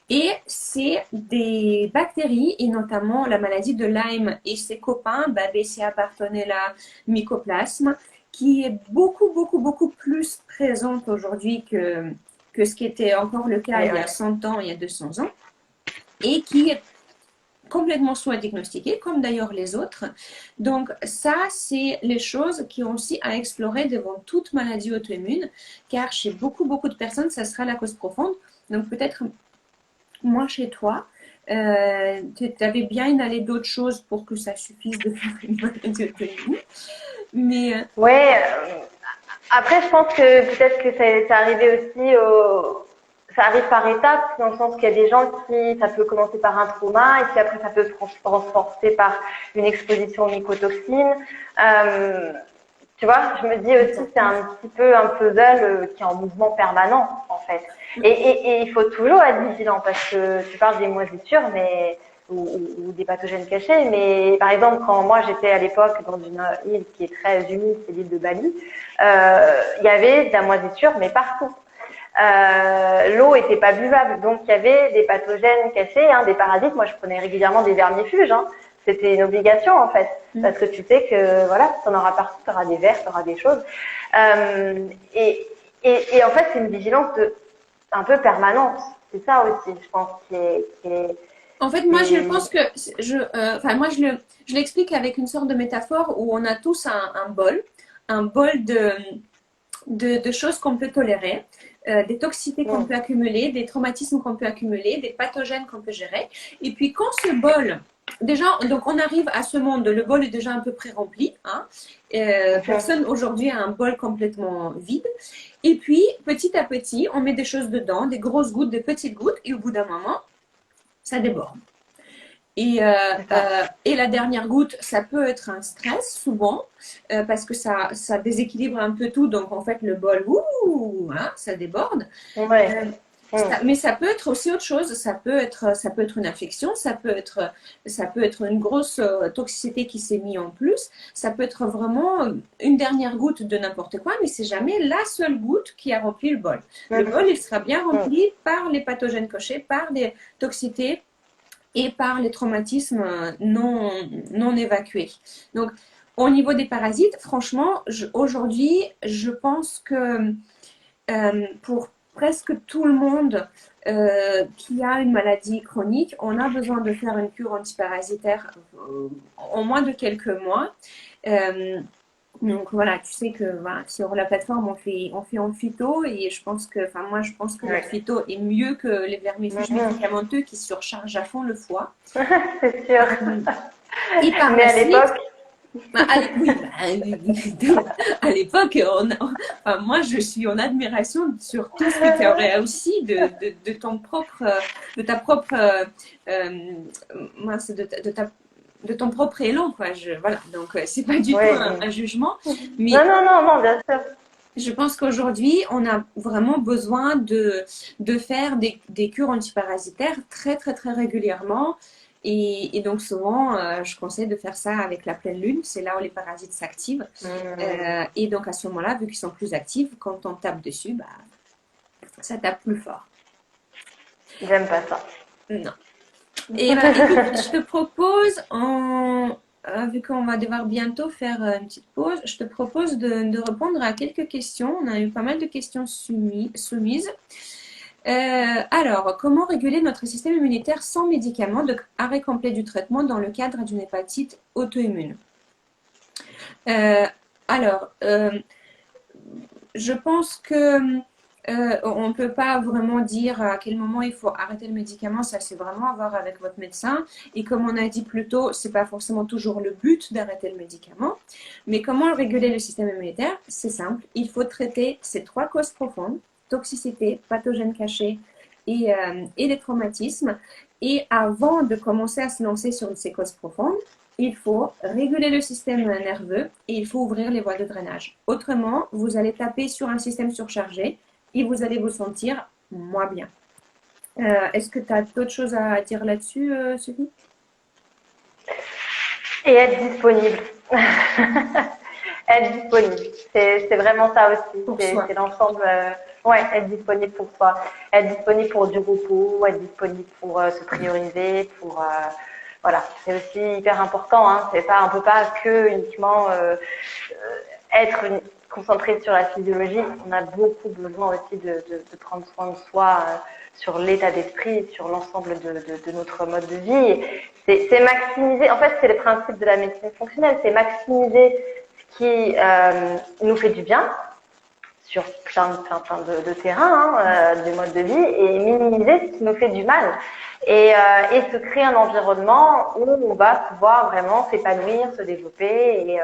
Et c'est des bactéries, et notamment la maladie de Lyme et ses copains, Babesia, Bartonella, Mycoplasme, qui est beaucoup, beaucoup, beaucoup plus présente aujourd'hui que ce qui était encore le cas Oui, il y a oui. 100 ans, il y a 200 ans, et qui est complètement sous-diagnostiquées, comme d'ailleurs les autres. Donc ça, c'est les choses qui ont aussi à explorer devant toute maladie auto-immune, car chez beaucoup, beaucoup de personnes, ça sera la cause profonde. Donc peut-être moi, chez toi, tu avais bien inhalé d'autres choses pour que ça suffise de faire une maladie auto-immune. Mais Ouais. Après, je pense que peut-être que c'est arrivé aussi ça arrive par étapes, dans le sens qu'il y a des gens qui, ça peut commencer par un trauma, et puis après ça peut se renforcer par une exposition aux mycotoxines. Euh, Tu vois, je me dis aussi c'est un petit peu un puzzle qui est en mouvement permanent en fait. Et il faut toujours être vigilant parce que tu parles des moisissures, mais ou des pathogènes cachés. Mais par exemple, quand moi j'étais à l'époque dans une île qui est très humide, c'est l'île de Bali, il y avait de la moisissure, mais partout. L'eau était pas buvable, donc il y avait des pathogènes cachés, hein, des parasites. Moi, je prenais régulièrement des vermifuges. Hein. C'était une obligation en fait, parce que tu sais que voilà, t'en auras partout, t'auras des vers, t'auras des choses. Euh, et, et en fait, c'est une vigilance un peu permanente. C'est ça aussi, je pense, en fait, qui moi, je est... pense que moi, je l'explique avec une sorte de métaphore où on a tous un bol de choses qu'on peut tolérer, des toxicités qu'on peut accumuler, des traumatismes qu'on peut accumuler, des pathogènes qu'on peut gérer. Et puis quand ce bol, déjà, donc on arrive à ce monde, le bol est déjà un peu pré-rempli. Hein, personne aujourd'hui a un bol complètement vide. Et puis petit à petit, on met des choses dedans, des grosses gouttes, des petites gouttes, et au bout d'un moment, ça déborde. Et la dernière goutte, ça peut être un stress souvent, parce que ça déséquilibre un peu tout. Donc en fait, le bol, hein, ça déborde. Ouais. Euh, mais ça peut être aussi autre chose. Ça peut être une infection, ça peut être une grosse toxicité qui s'est mise en plus. Ça peut être vraiment une dernière goutte de n'importe quoi, mais c'est jamais la seule goutte qui a rempli le bol. Le bol, il sera bien rempli par les pathogènes cochés, par des toxicités et par les traumatismes non évacués. Donc, au niveau des parasites, franchement, aujourd'hui, je pense que pour presque tout le monde qui a une maladie chronique, on a besoin de faire une cure antiparasitaire en moins de quelques mois. Donc voilà, tu sais que voilà, sur la plateforme, on fait en phyto et je pense que, enfin moi je pense que le phyto est mieux que les vermifuges médicamenteux qui surchargent à fond le foie. C'est sûr. Et par Mais la à suite, l'époque, à l'époque, enfin, moi je suis en admiration sur tout ce que tu as réussi de ton propre, de ta propre, mince, de ton propre élan, quoi. Voilà, donc c'est pas du tout oui. un jugement, mais Non, non, non, non, bien sûr. je pense qu'aujourd'hui, on a vraiment besoin de faire des cures antiparasitaires très, très, très régulièrement. Et donc souvent, je conseille de faire ça avec la pleine lune. C'est là où les parasites s'activent. Et donc à ce moment-là, vu qu'ils sont plus actifs, quand on tape dessus, bah, ça tape plus fort. J'aime pas ça. Non. Et bah, écoute, je te propose, vu qu'on va devoir bientôt faire une petite pause, je te propose de répondre à quelques questions. On a eu pas mal de questions soumises. Alors, comment réguler notre système immunitaire sans médicaments, donc arrêt complet du traitement dans le cadre d'une hépatite auto-immune? Alors, je pense que on ne peut pas vraiment dire à quel moment il faut arrêter le médicament. Ça, c'est vraiment à voir avec votre médecin. Et comme on a dit plus tôt, c'est pas forcément toujours le but d'arrêter le médicament. Mais comment réguler le système immunitaire? C'est simple. Il faut traiter ces trois causes profondes: toxicité, pathogènes cachés et les traumatismes. Et avant de commencer à se lancer sur ces causes profondes, il faut réguler le système nerveux et il faut ouvrir les voies de drainage. Autrement, vous allez taper sur un système surchargé et vous allez vous sentir moins bien. Est-ce que tu as d'autres choses à dire là-dessus, Sophie? Et être disponible. Être disponible. C'est vraiment ça aussi. Pour soi. C'est l'ensemble. Ouais, être disponible pour soi. Être disponible pour du repos, être disponible pour se prioriser, pour. Voilà, c'est aussi hyper important. Hein. C'est pas, on peut pas que uniquement être concentré sur la physiologie. On a beaucoup besoin aussi de prendre soin de soi sur l'état d'esprit, sur l'ensemble de notre mode de vie. C'est maximiser. En fait, c'est le principe de la médecine fonctionnelle. C'est maximiser ce qui nous fait du bien sur plein de terrains, de modes de vie, et minimiser ce qui nous fait du mal. Et se créer un environnement où on va pouvoir vraiment s'épanouir, se développer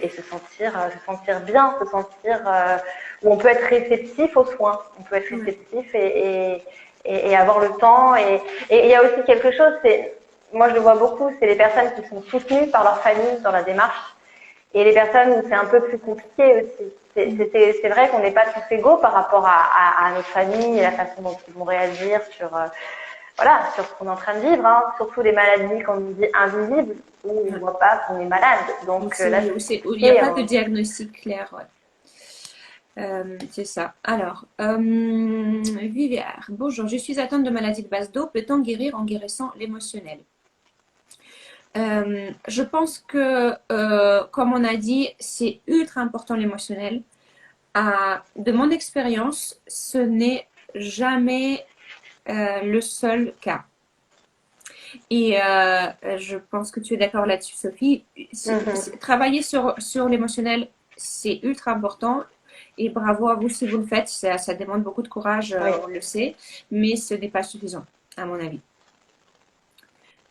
et se sentir bien, se sentir où on peut être réceptif aux soins, on peut être réceptif et avoir le temps. Et il y a aussi quelque chose, moi je le vois beaucoup, c'est les personnes qui sont soutenues par leur famille dans la démarche et les personnes où c'est un peu plus compliqué aussi. C'est vrai qu'on n'est pas tous égaux par rapport à notre famille et la façon dont ils vont réagir sur sur ce qu'on est en train de vivre, hein, surtout les maladies qu'on dit invisibles, où on ne voit pas qu'on est malade. Donc là, il n'y a pas de diagnostic clair. Ouais. C'est ça. Alors, Vivière, bonjour, je suis atteinte de maladie de base d'eau. Peut-on guérir en guérissant l'émotionnel? Je pense que, comme on a dit, c'est ultra important l'émotionnel. De mon expérience, ce n'est jamais le seul cas. Et je pense que tu es d'accord là-dessus, Sophie. Travailler sur l'émotionnel, c'est ultra important. Et bravo à vous si vous le faites. Ça demande beaucoup de courage, on le sait. Mais ce n'est pas suffisant, à mon avis.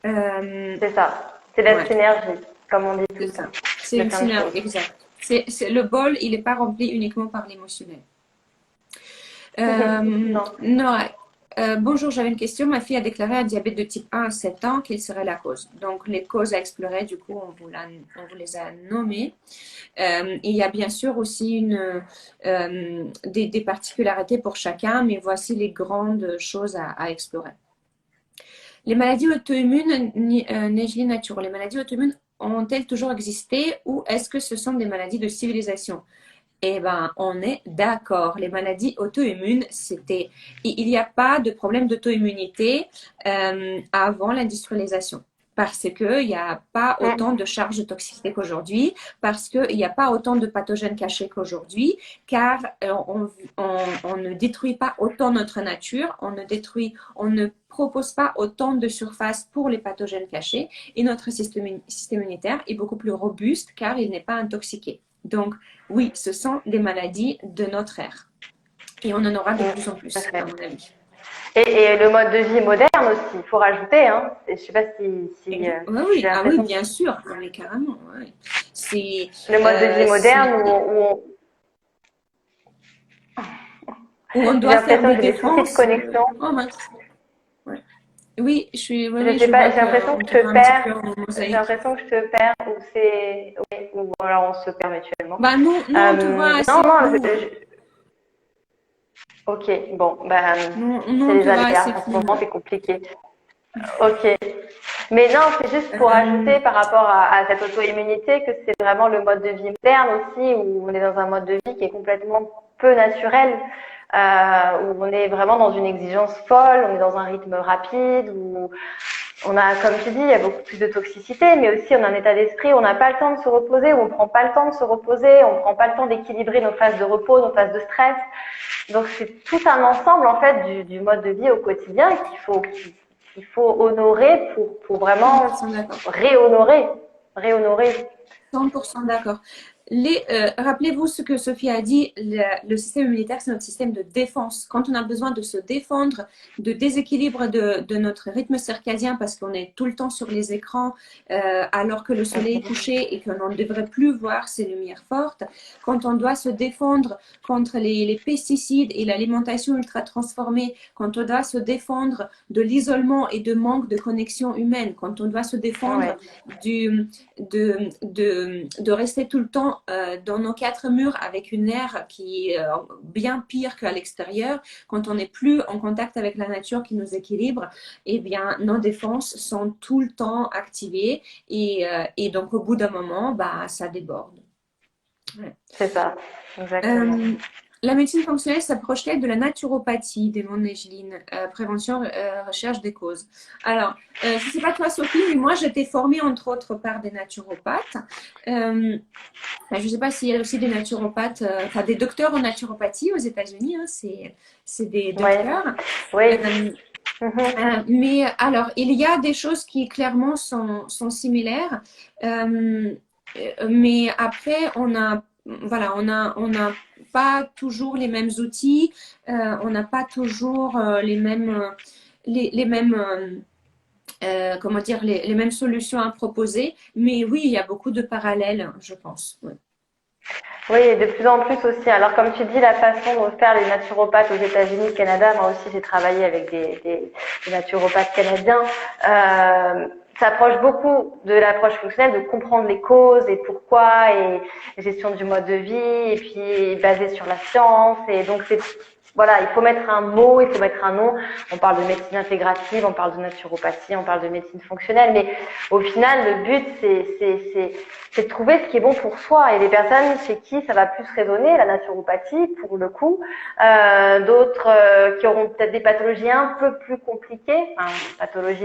C'est ça. C'est la synergie, comme on dit tout ça. C'est une synergie, exact. Le bol, il n'est pas rempli uniquement par l'émotionnel. Non. Bonjour, j'avais une question. Ma fille a déclaré un diabète de type 1 à 7 ans. Quelle serait la cause? Donc, les causes à explorer, du coup, on vous les a nommées. Il y a bien sûr aussi des particularités pour chacun, mais voici les grandes choses à explorer. Les maladies auto-immunes, Nejli Nature, les maladies auto-immunes ont-elles toujours existé ou est-ce que ce sont des maladies de civilisation? Eh ben, on est d'accord. Les maladies auto-immunes, il n'y a pas de problème d'auto-immunité avant l'industrialisation. Parce qu'il n'y a pas autant de charges de toxicité qu'aujourd'hui, parce qu'il n'y a pas autant de pathogènes cachés qu'aujourd'hui, car on ne détruit pas autant notre nature, on ne propose pas autant de surface pour les pathogènes cachés, et notre système immunitaire est beaucoup plus robuste car il n'est pas intoxiqué. Donc, oui, ce sont des maladies de notre ère. Et on en aura de plus en plus, à mon avis. Et le mode de vie moderne aussi, il faut rajouter. Hein. Je ne sais pas si oui, bien sûr, mais carrément. Ouais. C'est le mode de vie moderne où on doit faire des défenses. De connexion. Ouais. Oui, je suis. Je sais pas, j'ai l'impression que je te perds. J'ai l'impression que je te perds ou alors on se perd mutuellement. Bah non, on te voit assez. Ok, bon, c'est les aléas. En ce moment, c'est compliqué. Ok. Mais non, c'est juste pour ajouter par rapport à cette auto-immunité que c'est vraiment le mode de vie moderne aussi, où on est dans un mode de vie qui est complètement peu naturel, où on est vraiment dans une exigence folle, on est dans un rythme rapide, où on a, comme tu dis, il y a beaucoup plus de toxicité, mais aussi on a un état d'esprit où on n'a pas le temps de se reposer, où on prend pas le temps de se reposer, on prend pas le temps d'équilibrer nos phases de repos, nos phases de stress. Donc c'est tout un ensemble en fait du mode de vie au quotidien qu'il faut honorer pour vraiment réhonorer. 100% d'accord. Rappelez-vous ce que Sophie a dit, le système immunitaire, c'est notre système de défense. Quand on a besoin de se défendre de déséquilibre de notre rythme circadien parce qu'on est tout le temps sur les écrans alors que le soleil est couché et qu'on ne devrait plus voir ces lumières fortes, quand on doit se défendre contre les pesticides et l'alimentation ultra transformée, quand on doit se défendre de l'isolement et de manque de connexion humaine, quand on doit se défendre de rester tout le temps dans nos quatre murs avec une air qui est bien pire qu'à l'extérieur, quand on n'est plus en contact avec la nature qui nous équilibre, eh bien, nos défenses sont tout le temps activées et donc au bout d'un moment, ça déborde. Ouais. C'est ça, exactement. La médecine fonctionnelle s'approche-t-elle de la naturopathie, demande Négeline, prévention, recherche des causes. Alors, je ne sais pas toi, Sophie, mais moi, j'étais formée, entre autres, par des naturopathes. Je ne sais pas s'il y a aussi des naturopathes, des docteurs en naturopathie aux États-Unis, hein, c'est des docteurs. Oui. Mais alors, il y a des choses qui, clairement, sont similaires. Mais après, on n'a pas toujours les mêmes outils, on n'a pas toujours les mêmes les mêmes solutions à proposer. Mais oui, il y a beaucoup de parallèles, je pense. Ouais. Oui, et de plus en plus aussi. Alors, comme tu dis, la façon de faire les naturopathes aux États-Unis, au Canada, moi aussi, j'ai travaillé avec des naturopathes canadiens. S'approche beaucoup de l'approche fonctionnelle, de comprendre les causes et pourquoi, et gestion du mode de vie, et puis basée sur la science. Et donc, voilà, il faut mettre un mot, il faut mettre un nom. On parle de médecine intégrative, on parle de naturopathie, on parle de médecine fonctionnelle, mais au final, le but, c'est de trouver ce qui est bon pour soi. Et les personnes chez qui ça va plus résonner, la naturopathie, pour le coup, d'autres qui auront peut-être des pathologies un peu plus compliquées,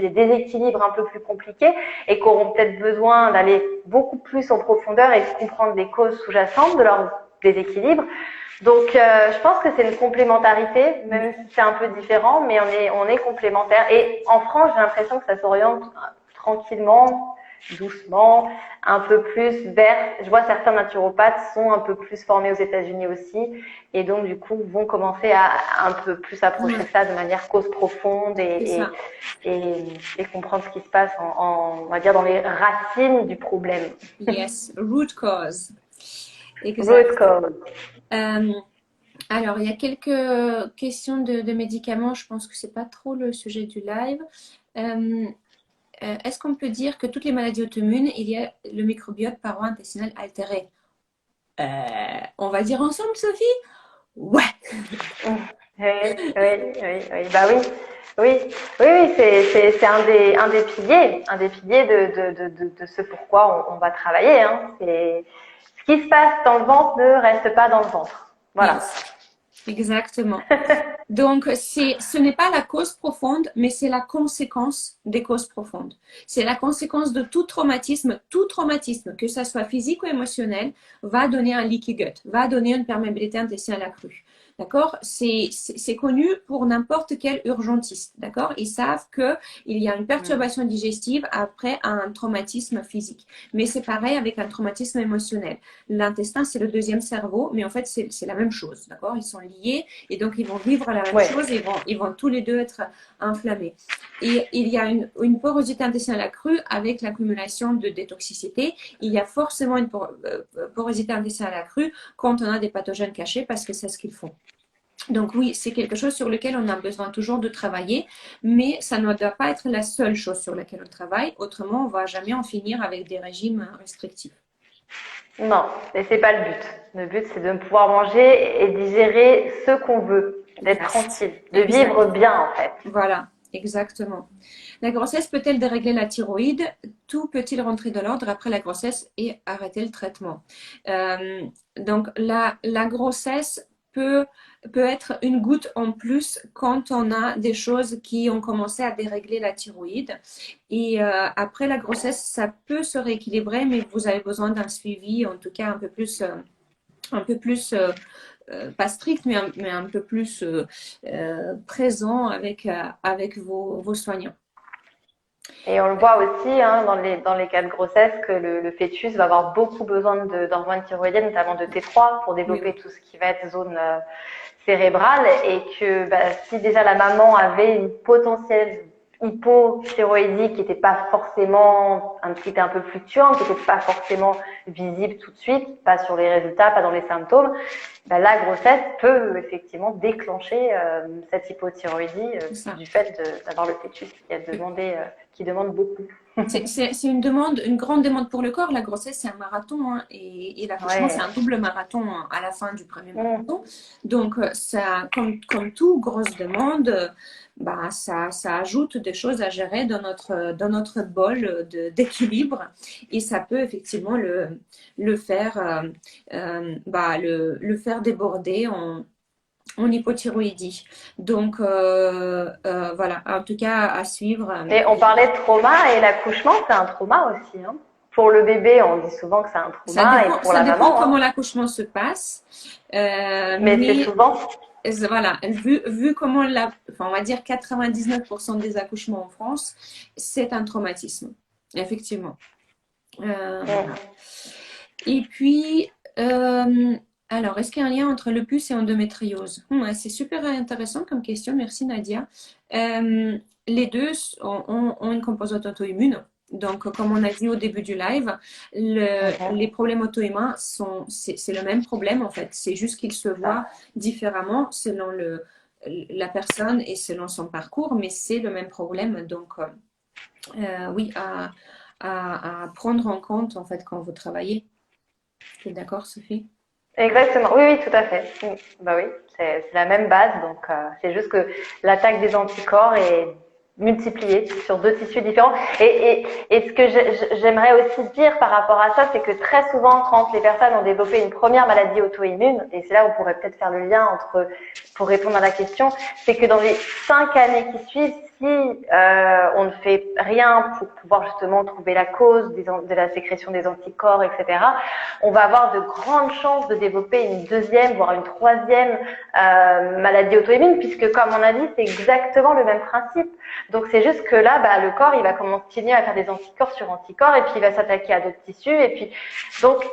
des déséquilibres un peu plus compliqués, et qui auront peut-être besoin d'aller beaucoup plus en profondeur et de comprendre les causes sous-jacentes de leur déséquilibre. Donc, je pense que c'est une complémentarité, même si c'est un peu différent, mais on est complémentaires. Et en France, j'ai l'impression que ça s'oriente tranquillement, doucement, un peu plus vers. Je vois certains naturopathes sont un peu plus formés aux États-Unis aussi, et donc du coup vont commencer à un peu plus approcher ça de manière cause profonde et comprendre ce qui se passe on va dire dans les racines du problème. Yes, root cause. Exact. Root cause. Alors, il y a quelques questions de médicaments. Je pense que c'est pas trop le sujet du live. Est-ce qu'on peut dire que toutes les maladies auto-immunes, il y a le microbiote paro-intestinal altéré? On va dire ensemble, Sophie? Ouais. Oui. Bah oui. Oui, oui, c'est un des piliers de ce pourquoi on va travailler, hein. C'est ce qui se passe dans le ventre ne reste pas dans le ventre. Voilà. Yes, exactement. Donc, ce n'est pas la cause profonde, mais c'est la conséquence des causes profondes. C'est la conséquence de tout traumatisme, que ce soit physique ou émotionnel, va donner un leaky gut, va donner une perméabilité intestinale accrue. D'accord? C'est connu pour n'importe quel urgentiste. D'accord? Ils savent qu'il y a une perturbation digestive après un traumatisme physique. Mais c'est pareil avec un traumatisme émotionnel. L'intestin, c'est le deuxième cerveau, mais en fait, c'est la même chose. D'accord? Ils sont liés et donc ils vont vivre la même Ouais. chose et ils vont tous les deux être inflammés. Et il y a une porosité intestinale accrue avec l'accumulation de détoxicité. Il y a forcément une porosité intestinale accrue quand on a des pathogènes cachés parce que c'est ce qu'ils font. Donc oui, c'est quelque chose sur lequel on a besoin toujours de travailler, mais ça ne doit pas être la seule chose sur laquelle on travaille. Autrement, on ne va jamais en finir avec des régimes restrictifs. Non, et c'est pas le but. Le but, c'est de pouvoir manger et digérer ce qu'on veut, d'être tranquille, de vivre bien en fait. Voilà, exactement. La grossesse peut-elle dérégler la thyroïde? Tout peut-il rentrer de l'ordre après la grossesse et arrêter le traitement? Donc la grossesse peut être une goutte en plus quand on a des choses qui ont commencé à dérégler la thyroïde. Et après la grossesse, ça peut se rééquilibrer, mais vous avez besoin d'un suivi, en tout cas un peu plus pas strict, mais un peu plus présent avec vos soignants. Et on le voit aussi hein, dans les cas de grossesse que le fœtus va avoir beaucoup besoin d'hormones thyroïdiennes, notamment de T3, pour développer tout ce qui va être zone cérébrale. Et que bah, si déjà la maman avait une potentielle hypothyroïdie qui n'était pas forcément, qui était un peu fluctuante, qui n'était pas forcément visible tout de suite, pas sur les résultats, pas dans les symptômes, bah, la grossesse peut effectivement déclencher cette hypothyroïdie du fait d'avoir le fœtus qui demande beaucoup. C'est une grande demande pour le corps. La grossesse, c'est un marathon hein, et l'accouchement, c'est un double marathon hein, à la fin du premier marathon. Donc, ça, comme tout, grosse demande, bah, ça ajoute des choses à gérer dans notre bol d'équilibre et ça peut effectivement le faire, le faire déborder en hypothyroïdie. Donc, voilà, en tout cas, à suivre. Et on parlait de trauma et l'accouchement, c'est un trauma aussi. Hein. Pour le bébé, on dit souvent que c'est un trauma et pour la maman. Ça dépend comment l'accouchement se passe. Mais c'est souvent. Voilà, vu comment on va dire 99% des accouchements en France, c'est un traumatisme, effectivement. Voilà. Et puis, alors, est-ce qu'il y a un lien entre lupus et endométriose? C'est super intéressant comme question, merci Nadia. Les deux ont une composante auto-immune. Donc, comme on a dit au début du live, les problèmes auto-immuns, c'est le même problème en fait. C'est juste qu'ils se voient différemment selon la personne et selon son parcours, mais c'est le même problème. Donc, oui, à prendre en compte en fait quand vous travaillez. Tu es d'accord, Sophie? Exactement, oui, oui, tout à fait. Bah oui, c'est la même base, donc c'est juste que l'attaque des anticorps est multipliée sur deux tissus différents. Et ce que j'aimerais aussi dire par rapport à ça, c'est que très souvent, quand les personnes ont développé une première maladie auto-immune, et c'est là où on pourrait peut-être faire le lien pour répondre à la question, c'est que dans les 5 années qui suivent, si on ne fait rien pour pouvoir justement trouver la cause de la sécrétion des anticorps, etc., on va avoir de grandes chances de développer une deuxième, voire une troisième maladie auto-immune, puisque comme on a dit, c'est exactement le même principe. Donc c'est juste que là, bah, le corps, il va continuer à faire des anticorps sur anticorps, et puis il va s'attaquer à d'autres tissus, et puis donc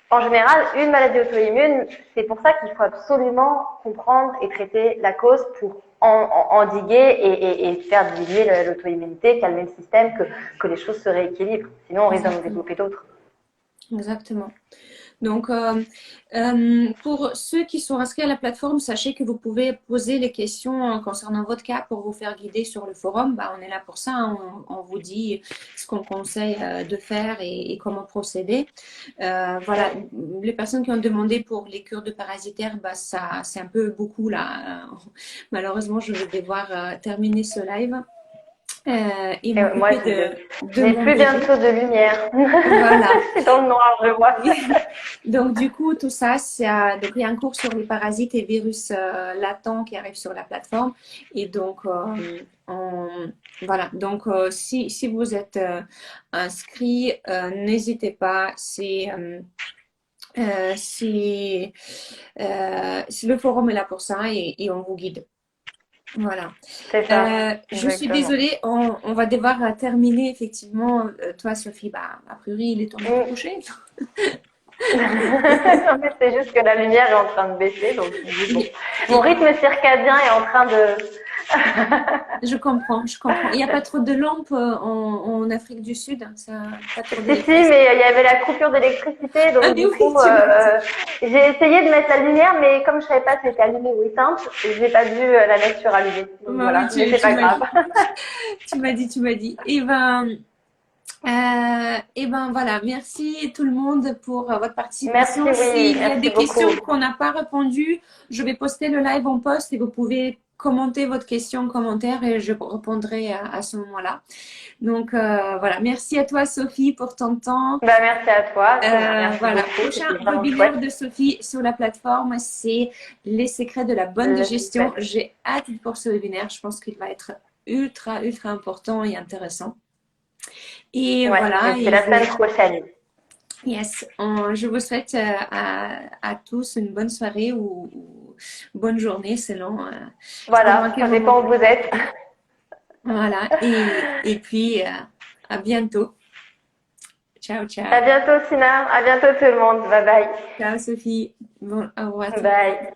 en général, une maladie auto-immune, c'est pour ça qu'il faut absolument comprendre et traiter la cause pour endiguer et faire diminuer l'auto-immunité, calmer le système, que les choses se rééquilibrent. Sinon, on risque d'en développer d'autres. Exactement. Donc, pour ceux qui sont inscrits à la plateforme, sachez que vous pouvez poser les questions concernant votre cas pour vous faire guider sur le forum. Bah, on est là pour ça, hein. On vous dit ce qu'on conseille de faire et comment procéder. Voilà, les personnes qui ont demandé pour les cures de parasitaires, bah, ça, c'est un peu beaucoup là. Malheureusement, je vais devoir terminer ce live. Et Et moi, m'occuper de j'ai mon plus bébé. bientôt de lumière. Voilà. Je suis dans le noir, je vois. Donc, du coup, tout ça, donc, il y a un cours sur les parasites et virus latents qui arrive sur la plateforme. Et donc, voilà. Donc, si vous êtes inscrit, n'hésitez pas. Le forum est là pour ça et on vous guide. Voilà. C'est ça, Je suis exactement. désolée, on va devoir terminer effectivement. Toi, Sophie, bah, a priori, il est temps de te Mm. coucher. En fait, c'est juste que la lumière est en train de baisser, donc je me dis, bon, mon rythme circadien est en train de… Je comprends, je comprends. Il n'y a pas trop de lampes en Afrique du Sud, hein, ça, pas trop Si, si, d'électricité. mais il y avait la coupure d'électricité, Ah, donc mais du oui, coup, tu m'as dit. j'ai essayé de mettre la lumière, mais comme je savais pas si c'était allumé ou éteinte, j'ai pas dû la mettre sur allumée. Donc Bah oui, voilà, mais c'est tu pas m'as grave. dit. Tu m'as dit. Et ben voilà, merci tout le monde pour votre Merci, participation. oui, S'il y a merci des questions beaucoup. qu'on n'a pas répondues, je vais poster le live en post et vous pouvez commenter votre question en commentaire et je répondrai à ce moment-là. Donc voilà, merci à toi Sophie pour ton temps. Bah, merci à toi, Sina. Merci Voilà, beaucoup. prochain C'était vraiment webinaire chouette. de Sophie sur la plateforme, c'est les secrets de la bonne Le digestion. suspense. J'ai hâte pour ce webinaire. Je pense qu'il va être ultra important et intéressant. Et Ouais, voilà, et c'est la semaine prochaine. je vous souhaite à tous une bonne soirée ou bonne journée selon à Voilà, quel ça moment dépend où vous vous êtes. regardez. Voilà, et puis à bientôt. Ciao, À ciao. bientôt, Sina. À bientôt, tout le monde. Bye bye. Ciao, Sophie. Bon, au revoir tout le monde. Bye.